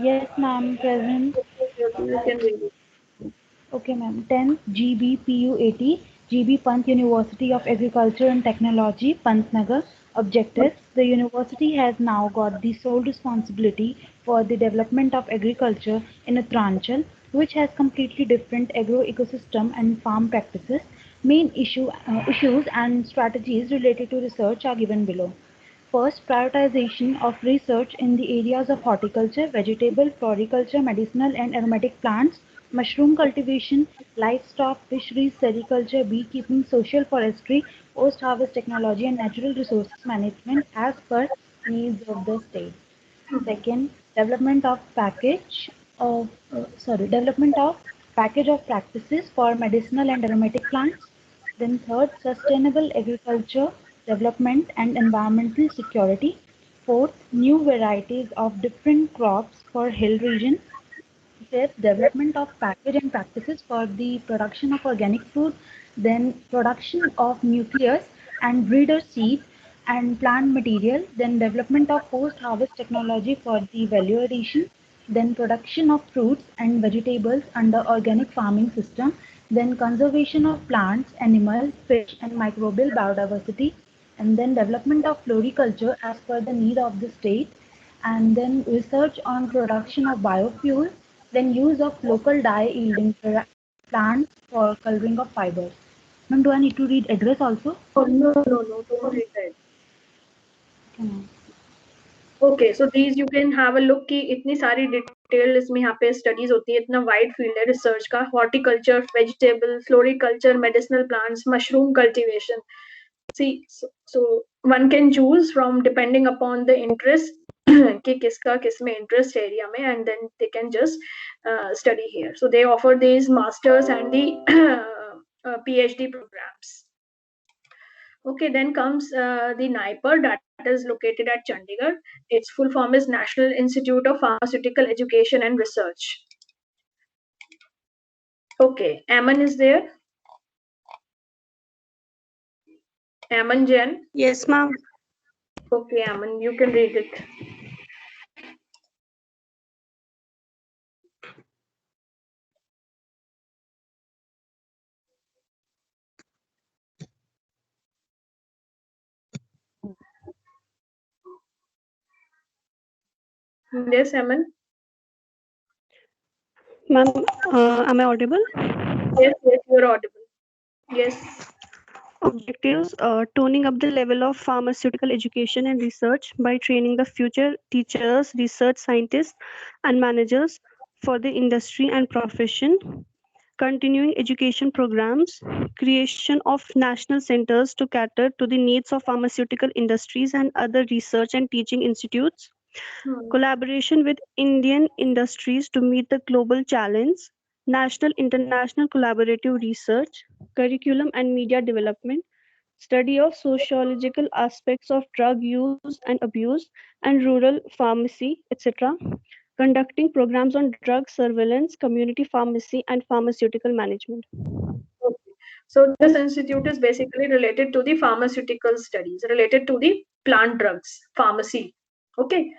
Yes, ma'am, present. You can read it. Okay, ma'am. 10th GB PU80, GB Pant University of Agriculture and Technology, Pantnagar. Objectives. The university has now got the sole responsibility for the development of agriculture in Uttaranchal, which has completely different agro-ecosystem and farm practices. Main issues and strategies related to research are given below. First, prioritization of research in the areas of horticulture, vegetable, floriculture, medicinal and aromatic plants, mushroom cultivation, livestock, fisheries, sericulture, beekeeping, social forestry, post-harvest technology and natural resources management as per needs of the state. Second, development of package of practices for medicinal and aromatic plants. Then third, sustainable agriculture development and environmental security. Fourth, new varieties of different crops for hill region. Fifth, development of package and practices for the production of organic food. Then production of nucleus and breeder seed and plant material. Then development of post-harvest technology for the value addition. Then production of fruits and vegetables under organic farming system. Then conservation of plants, animals, fish and microbial biodiversity. And then development of floriculture as per the need of the state. And then research on production of biofuel. Then use of local dye yielding plants for coloring of fibers. Ma'am, do I need to read address also? Oh, no, don't read that. Okay, so these you can have a look कि इतनी सारी detail इसमें यहाँ पे studies होती है, इतना wide field है रिसर्च का. Horticulture, vegetable, floriculture, medicinal plants, mushroom cultivation. See, so one can choose from depending upon the interest कि किसका किसमें interest area में, and then they can just study here. So they offer these masters and the PhD programs. Okay, then comes the NIPER, that is located at Chandigarh. Its full form is National Institute of Pharmaceutical Education and Research. Okay, Aman is there. Aman Jain. Yes, ma'am. Okay, Aman, you can read it. Yes, Aman. Ma'am, am I audible? Yes, you're audible. Yes. Objectives: toning up the level of pharmaceutical education and research by training the future teachers, research scientists, and managers for the industry and profession. Continuing education programs, creation of national centers to cater to the needs of pharmaceutical industries and other research and teaching institutes. Collaboration with Indian industries to meet the global challenge, national international collaborative research, curriculum and media development, study of sociological aspects of drug use and abuse and rural pharmacy, etc. Conducting programs on drug surveillance, community pharmacy, and pharmaceutical management. Okay. So this institute is basically related to the pharmaceutical studies, related to the plant drugs, pharmacy. Okay.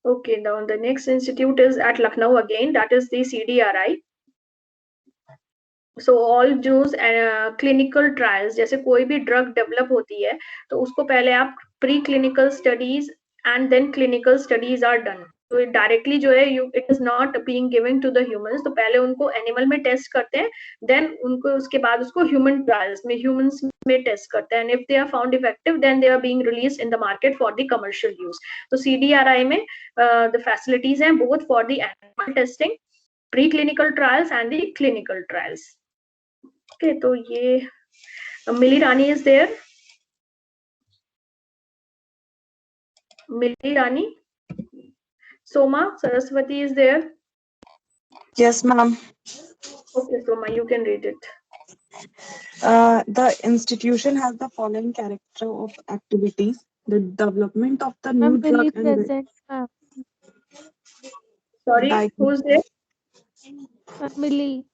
Okay, now the next institute is at Lucknow again, that is the CDRI. So all those clinical trials, जैसे कोई भी drug develop होती है तो उसको पहले आप preclinical studies and then clinical studies are done. तो डायरेक्टली जो है it is not being given to the humans, तो पहले उनको एनिमल में टेस्ट करते हैं, then उनको उसके बाद उसको ह्यूमन ट्रायल्स में ह्यूमंस में टेस्ट करते हैं, and if they are found effective then they are being released in the market for the commercial use. तो CDRI में the facilities हैं both for the animal testing, preclinical trials and the clinical trials. Okay, तो ये Milli Rani is there. Milli Rani. Soma Saraswati is there. Yes, ma'am. Okay, Soma, you can read it. The institution has the following character of activities: the development of the new drug and present, ma'am. Sorry, who's there? Millie.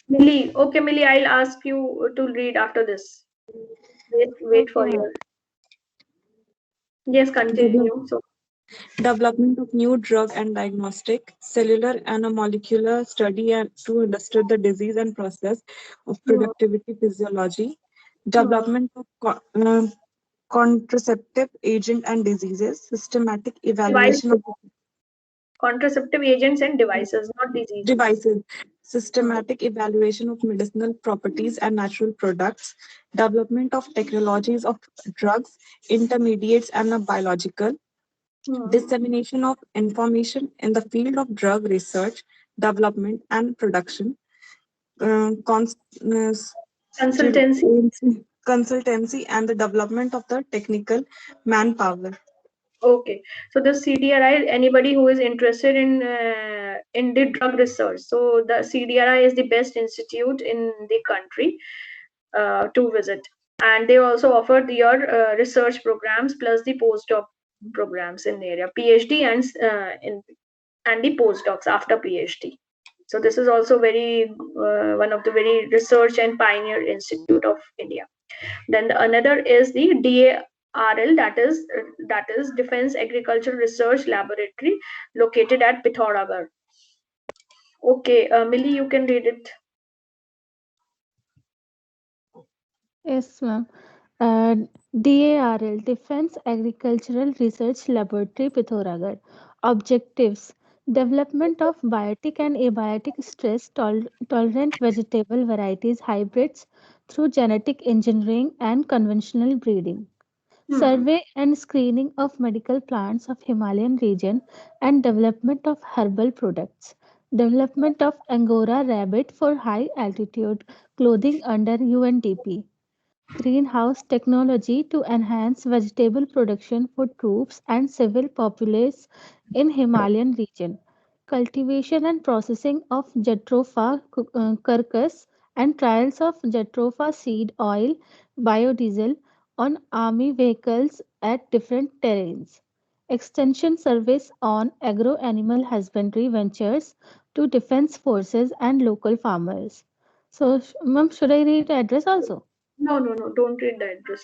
Millie. Okay, Millie, I'll ask you to read after this. Wait for your. Yes, continue. So, development of new drug and diagnostic, cellular and a molecular study and to understand the disease and process of productivity physiology, development of contraceptive agent and diseases, systematic evaluation of contraceptive agents and devices, not diseases. Systematic evaluation of medicinal properties and natural products, development of technologies of drugs, intermediates and biological, dissemination of information in the field of drug research, development and production, consultancy and the development of the technical manpower. Okay, so the CDRI, anybody who is interested in the drug research, so the CDRI is the best institute in the country to visit, and they also offer your research programs plus the postdoc programs in the area, PhD and the postdocs after PhD. So this is also very one of the very research and pioneer institute of India. Then another is the DARL, that is Defense Agriculture Research Laboratory, located at Pithoragarh. Okay, Millie, you can read it. Yes, ma'am. DARL, Defense Agricultural Research Laboratory, Pithoragarh. Objectives: development of biotic and abiotic stress tolerant vegetable varieties hybrids through genetic engineering and conventional breeding. Survey and screening of medical plants of Himalayan region and development of herbal products. Development of Angora rabbit for high altitude clothing under UNDP. Greenhouse technology to enhance vegetable production for troops and civil populace in Himalayan region. Cultivation and processing of Jatropha curcus and trials of Jatropha seed oil biodiesel on army vehicles at different terrains. Extension service on agro-animal husbandry ventures to defense forces and local farmers. So, ma'am, should I read the address also? No, don't read the address.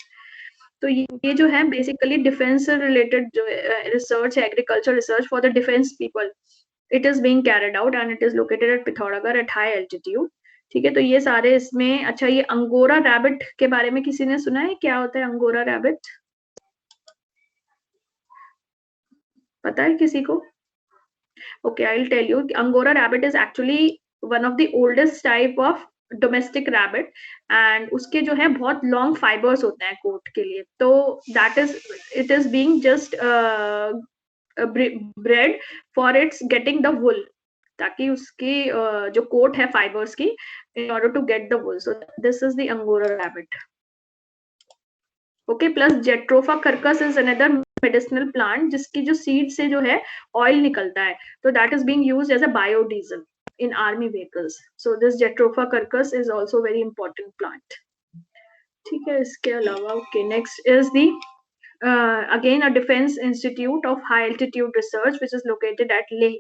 तो ये जो है basically defense related जो research, agriculture research for the defense people, it is being carried out and it is located at Pithoragarh at high altitude. ठीक है, तो ये सारे इसमें. अच्छा, ये अंगोरा रैबिट के बारे में किसी ने सुना है? क्या होता है अंगोरा रैबिट? पता है किसी को? Okay, I'll tell you. Angora rabbit is actually one of the oldest type of domestic rabbit, and उसके जो है बहुत लॉन्ग फाइबर्स होते हैं कोट के लिए, तो that is it is being just bred for its getting the wool, ताकि उसकी जो कोट है फाइबर्स की, in order to get the wool. So this is the Angora rabbit. Okay, plus Jatropha curcus is another medicinal plant जिसकी जो seed से जो है oil निकलता है, so that is being used as a biodiesel in army vehicles. So this Jatropha curcus is also very important plant. ठीक है, इसके अलावा okay, next is the again a defense institute of high altitude research which is located at Leh.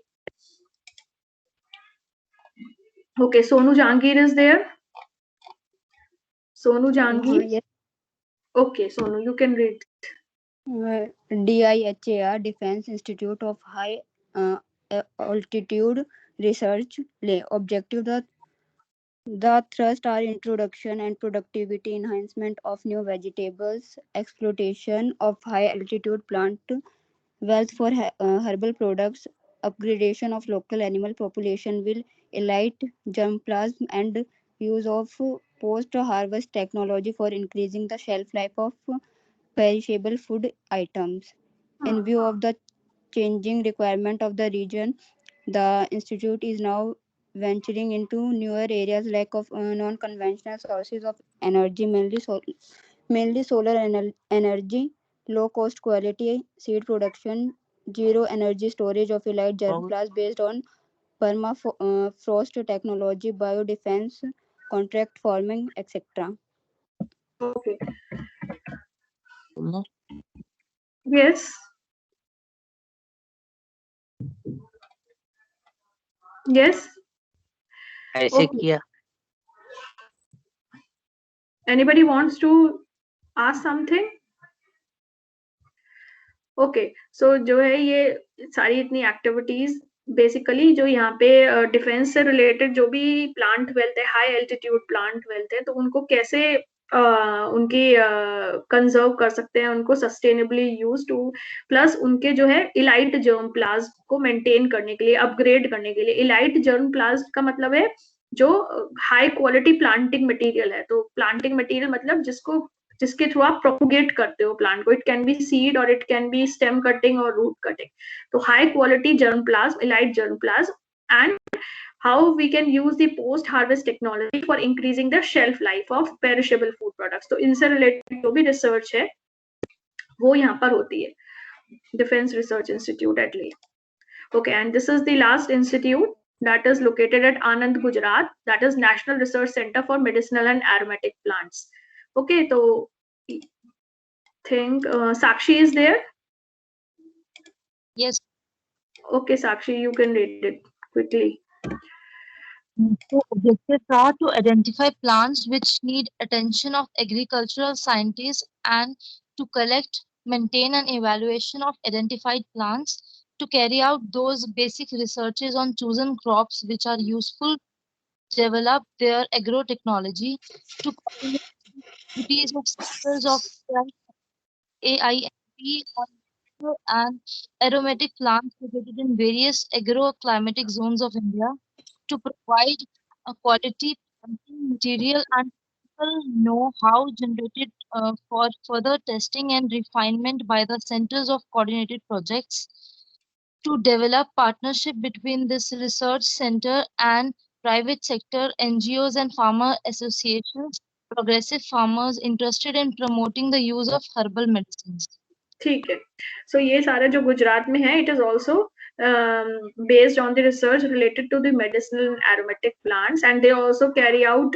Okay, Sonu Jahangir is there. Sonu Jahangir. Yes. Okay, Sonu, you can read. DIHAR, Defense Institute of High Altitude Research. Objective: the thrust are introduction and productivity enhancement of new vegetables, exploitation of high altitude plant wealth for herbal products, upgradation of local animal population with elite germplasm, and use of post-harvest technology for increasing the shelf life of perishable food items. In view of the changing requirement of the region, the institute is now venturing into newer areas like of non-conventional sources of energy, mainly solar energy, low cost quality seed production, zero energy storage of elite germplasm based on permafrost technology, biodefense, contract farming, etc. Okay. Yes. Yes. ऐसे Okay. किया Anybody wants to ask something? Okay, so जो है ये सारी इतनी activities basically जो यहाँ पे डिफेंस से रिलेटेड जो भी प्लांट वेल्थ है, हाई एल्टीट्यूड प्लांट वेल्थ है, तो उनको कैसे उनकी कंजर्व कर सकते हैं, उनको सस्टेनेबली यूज टू, प्लस उनके जो है इलाइट जर्म प्लाज्म को मेंटेन करने के लिए, अपग्रेड करने के लिए. इलाइट जर्म प्लाज्म का मतलब है जो हाई क्वालिटी प्लांटिंग मटेरियल है. तो प्लांटिंग मटेरियल मतलब जिसके थ्रू आप प्रोपोगेट करते हो प्लांट को. इट कैन बी सीड और it can be stem cutting और रूट कटिंग. तो high quality germ plasm, elite germ plasm, and how we can use the post harvest technology for increasing the shelf life of perishable food products. तो इनसे related जो भी research है वो यहाँ पर होती है, डिफेंस रिसर्च इंस्टीट्यूट एट ले. Okay, and this is the last institute that is located at Anand, Gujarat. That is National Research Center for Medicinal and Aromatic Plants. Okay, so think Sakshi is there. Yes. Okay, Sakshi, you can read it quickly. So objectives are to identify plants which need attention of agricultural scientists and to collect, maintain and evaluation of identified plants, to carry out those basic researches on chosen crops which are useful, develop their agrotechnology, to coordinate activities of sectors of AIMP and aromatic plants located in various agroclimatic zones of India, to provide a quality planting material and technical know-how generated for further testing and refinement by the centers of coordinated projects, to develop partnership between this research center and private sector NGOs and farmer associations, progressive farmers interested in promoting the use of herbal medicines. ठीक है, so ये सारा जो गुजरात में है, it is also based on the research related to the medicinal and aromatic plants, and they also carry out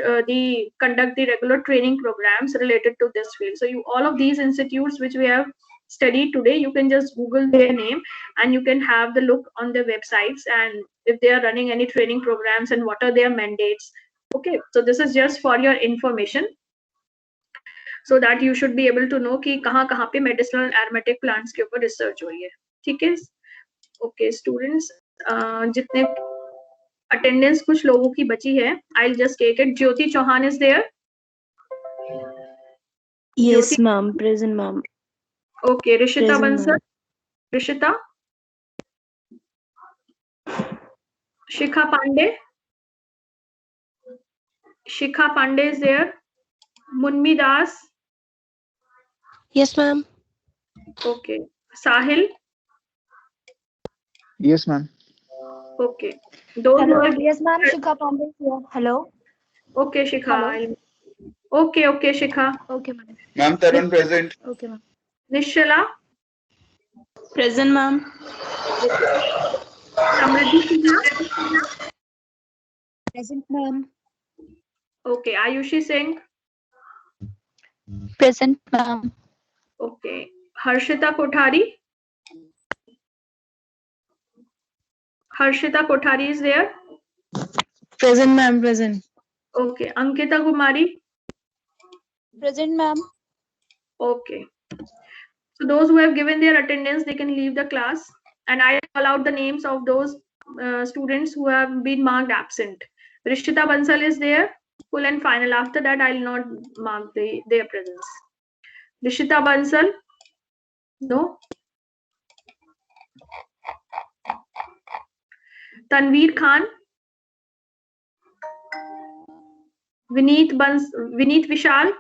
conduct the regular training programs related to this field. So all of these institutes which we have studied today, you can just Google their name and you can have the look on their websites and if they are running any training programs and what are their mandates. Okay, so this is just for your information, so that you should be able to know कि कहाँ पे medicinal and aromatic plants के ऊपर research हुई है. ठीक है. Okay, students, जितने attendance कुछ लोगों की बची है, I'll just take it. Jyoti Chauhan is there. Yes, ma'am. Present, ma'am. Okay, Rishita Present, Bansal. ma'am. Rishita. Shikha Pandey. Shikha Pandey is there. Munmi Das. Yes, ma'am. Okay. Sahil. Yes, ma'am. Okay. Those who Hello. are Yes, ma'am. Shikha Pandey is here. Hello. okay, Shikha. Hello. Okay, Shikha. Okay, ma'am. Ma'am, Tarun present. Okay, ma'am. Nishala. Present, ma'am. Samriddhi Sinha. Present, ma'am. Okay. Ayushi Singh. Present, ma'am. Okay. Harshita Kothari. Harshita Kothari is there. Present, ma'am. Present. Okay. Ankita Kumari. Present, ma'am. Okay. So those who have given their attendance, they can leave the class. And I call out the names of those students who have been marked absent. Rishita Bansal is there. Full and final. After that, I will not mark their presence. Rishita Bansal. No. Tanveer Khan. Vineet Vishal.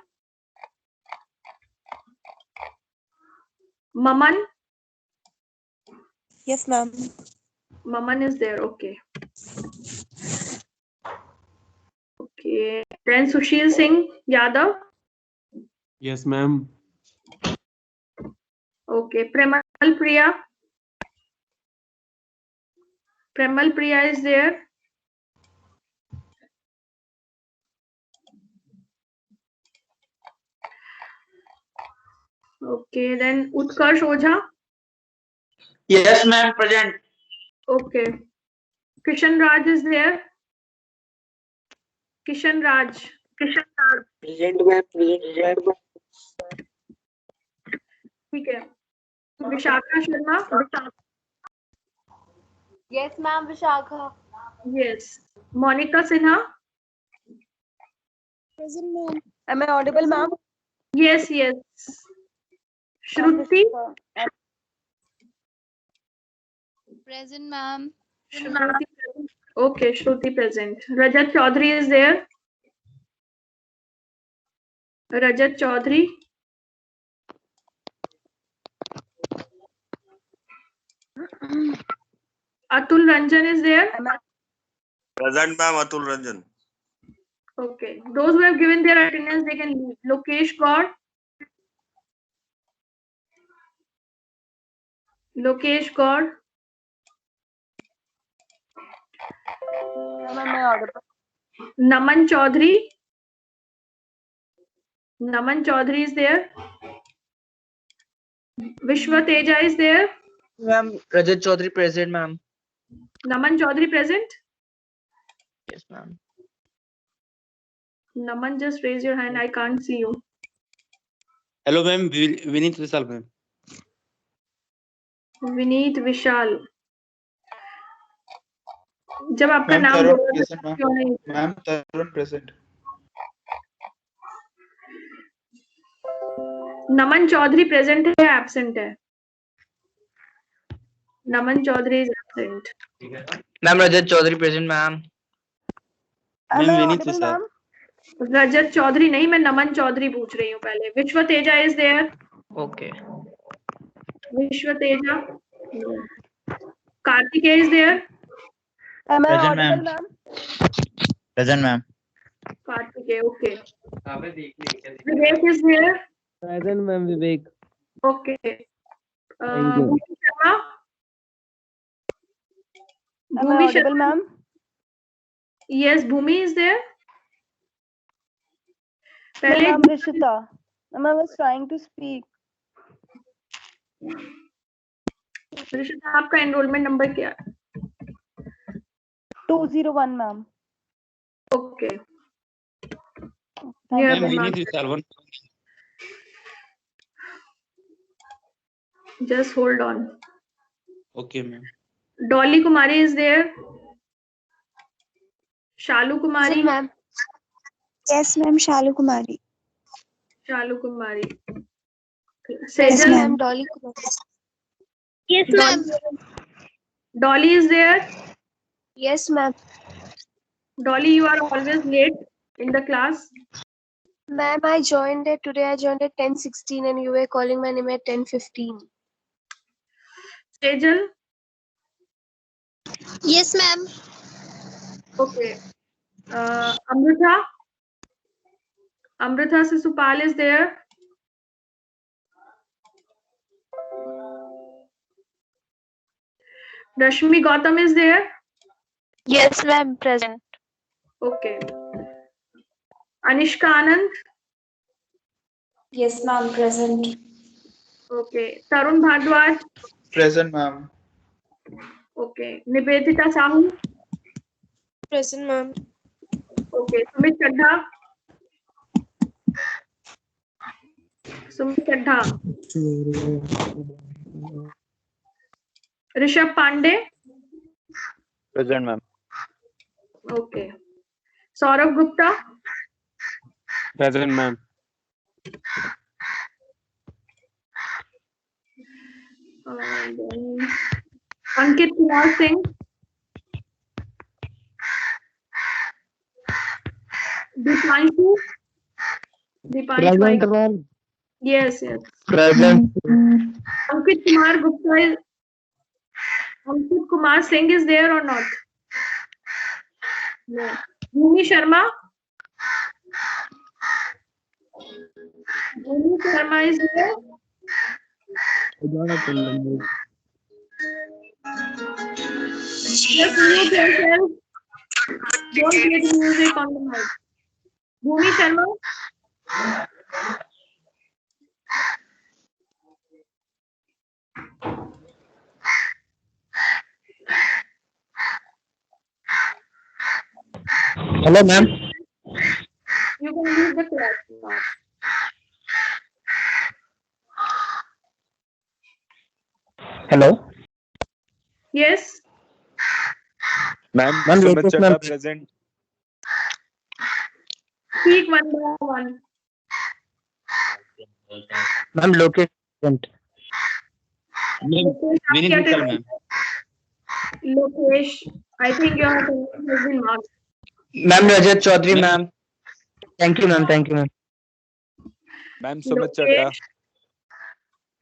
Maman. Yes, ma'am. Maman is there. Okay. Okay. Then Sushil Singh Yadav. Yes, ma'am. Okay. Premal Priya. Premal Priya is there. Okay. Then Utkarsh Ojha. Yes, ma'am. Present. Okay. Kishan Raj is there. Kishan Raj. Present, ma'am. Present. ठीक है. Vishakha Sharma. Yes, ma'am. Vishakha. Yes. Monica Sinha. Present, ma'am. Am I audible, ma'am? Yes. Shruti. Present, ma'am. Shruti. Okay, Shruti present. Rajat Chaudhary is there. Rajat Chaudhary. Atul Ranjan is there. Present, ma'am. Atul Ranjan. Okay. Those who have given their attendance, they can leave. Lokesh God. Lokesh God. Am I audible? Naman Chaudhary. Naman Chaudhary is there. Vishwa Teja is there. Ma'am, Rajat Chaudhary present, ma'am. Naman Chaudhary present. Yes, ma'am. Naman, just raise your hand. I can't see you. Hello, ma'am. Vineet Vishal, ma'am. Vineet Vishal. जब आपका Ma'am, नाम Tarun बोला present, था, ma'am. क्यों नहीं? Ma'am, Tarun present. Naman Chaudhary present है, absent है? Naman Chaudhary is absent. Ma'am, Rajat Chaudhary present, ma'am. Am Ma'am, I Vineet audible, Vishal. ma'am? रजत चौधरी नहीं, मैं नमन चौधरी पूछ रही हूँ पहले. विश्व Teja is there. Okay. Vishwa Teja. Kartikeya is there. Am I Present, audible, ma'am. ma'am? Present, ma'am. Kartikeya. Okay. Vivek is there. Present, ma'am. Vivek. Okay. Thank you. Bhumi Sharma. Am I audible, ma'am? Yes, Bhumi is there. पहले Ma'am, Rishita. Ma'am, I was trying to speak. Rishita, आपका enrolment number क्या है? 201, ma'am. Okay. Ma'am, Vineet Vishal, one. Just hold on. Okay, ma'am. Dolly Kumari is there. Shalu Kumari. Present, ma'am. Yes, ma'am. Shalu Kumari. Shalu Kumari. Yes, Sejal. ma'am. Dolly Kumari. Yes, ma'am. Dolly is there. Yes, ma'am. Dolly, you are always late. in the class? Ma'am, I joined it today. I joined at 10:16 and you were calling my name at 10:15. Sejal? Yes, ma'am. Okay. Amrita? Amrita Sisupal is there. Rashmi Gautam is there. Yes, ma'am, present. Okay. Anishka Anand. Yes, ma'am, present. Okay. Tarun Bhardwaj. Present, ma'am. Okay. Nivedita Sahu. Present, ma'am. Okay. Sumit Chadha. Sumit Chadha. Rishabh Pandey. Present, ma'am. Okay. Saurabh Gupta. Present, ma'am. Then Ankit Kumar Singh. Dipanshu. Dipanshu. Present, ma'am. Yes, yes. Present. Ankit Kumar Gupta is. Ankit Kumar Singh is there or not? No. Bhumi Sharma. Bhumi Sharma is there. Just mute yourself. Don't play the music on the mic. Bhumi Sharma. Hello, ma'am. You can leave the class now. Hello. Yes. Ma'am, Ma'am, Sumit Lokesh Chadha ma'am. present. Speak one by one. Ma'am, Lokesh present. Vinit Vishal, ma'am. Lokesh, I think your attention has been marked. Ma'am, Rajat Chaudhary, ma'am. Thank you, ma'am. Thank you, ma'am. Ma'am, Sumit Chadha. Lokesh,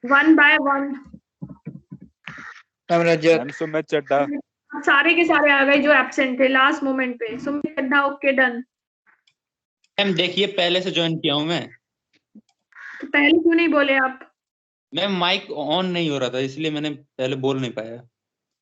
one by one. Ma'am, Rajat. Ma'am, Sumit Chadha. सारे के सारे आ गए जो absent थे last moment पे. Sumit Chadha. Okay done. Ma'am देखिए पहले से ज्वाइन किया हूँ मैं. तो पहले क्यों नहीं बोले आप? मैम माइक ऑन नहीं हो रहा था इसलिए मैंने पहले बोल नहीं पाया.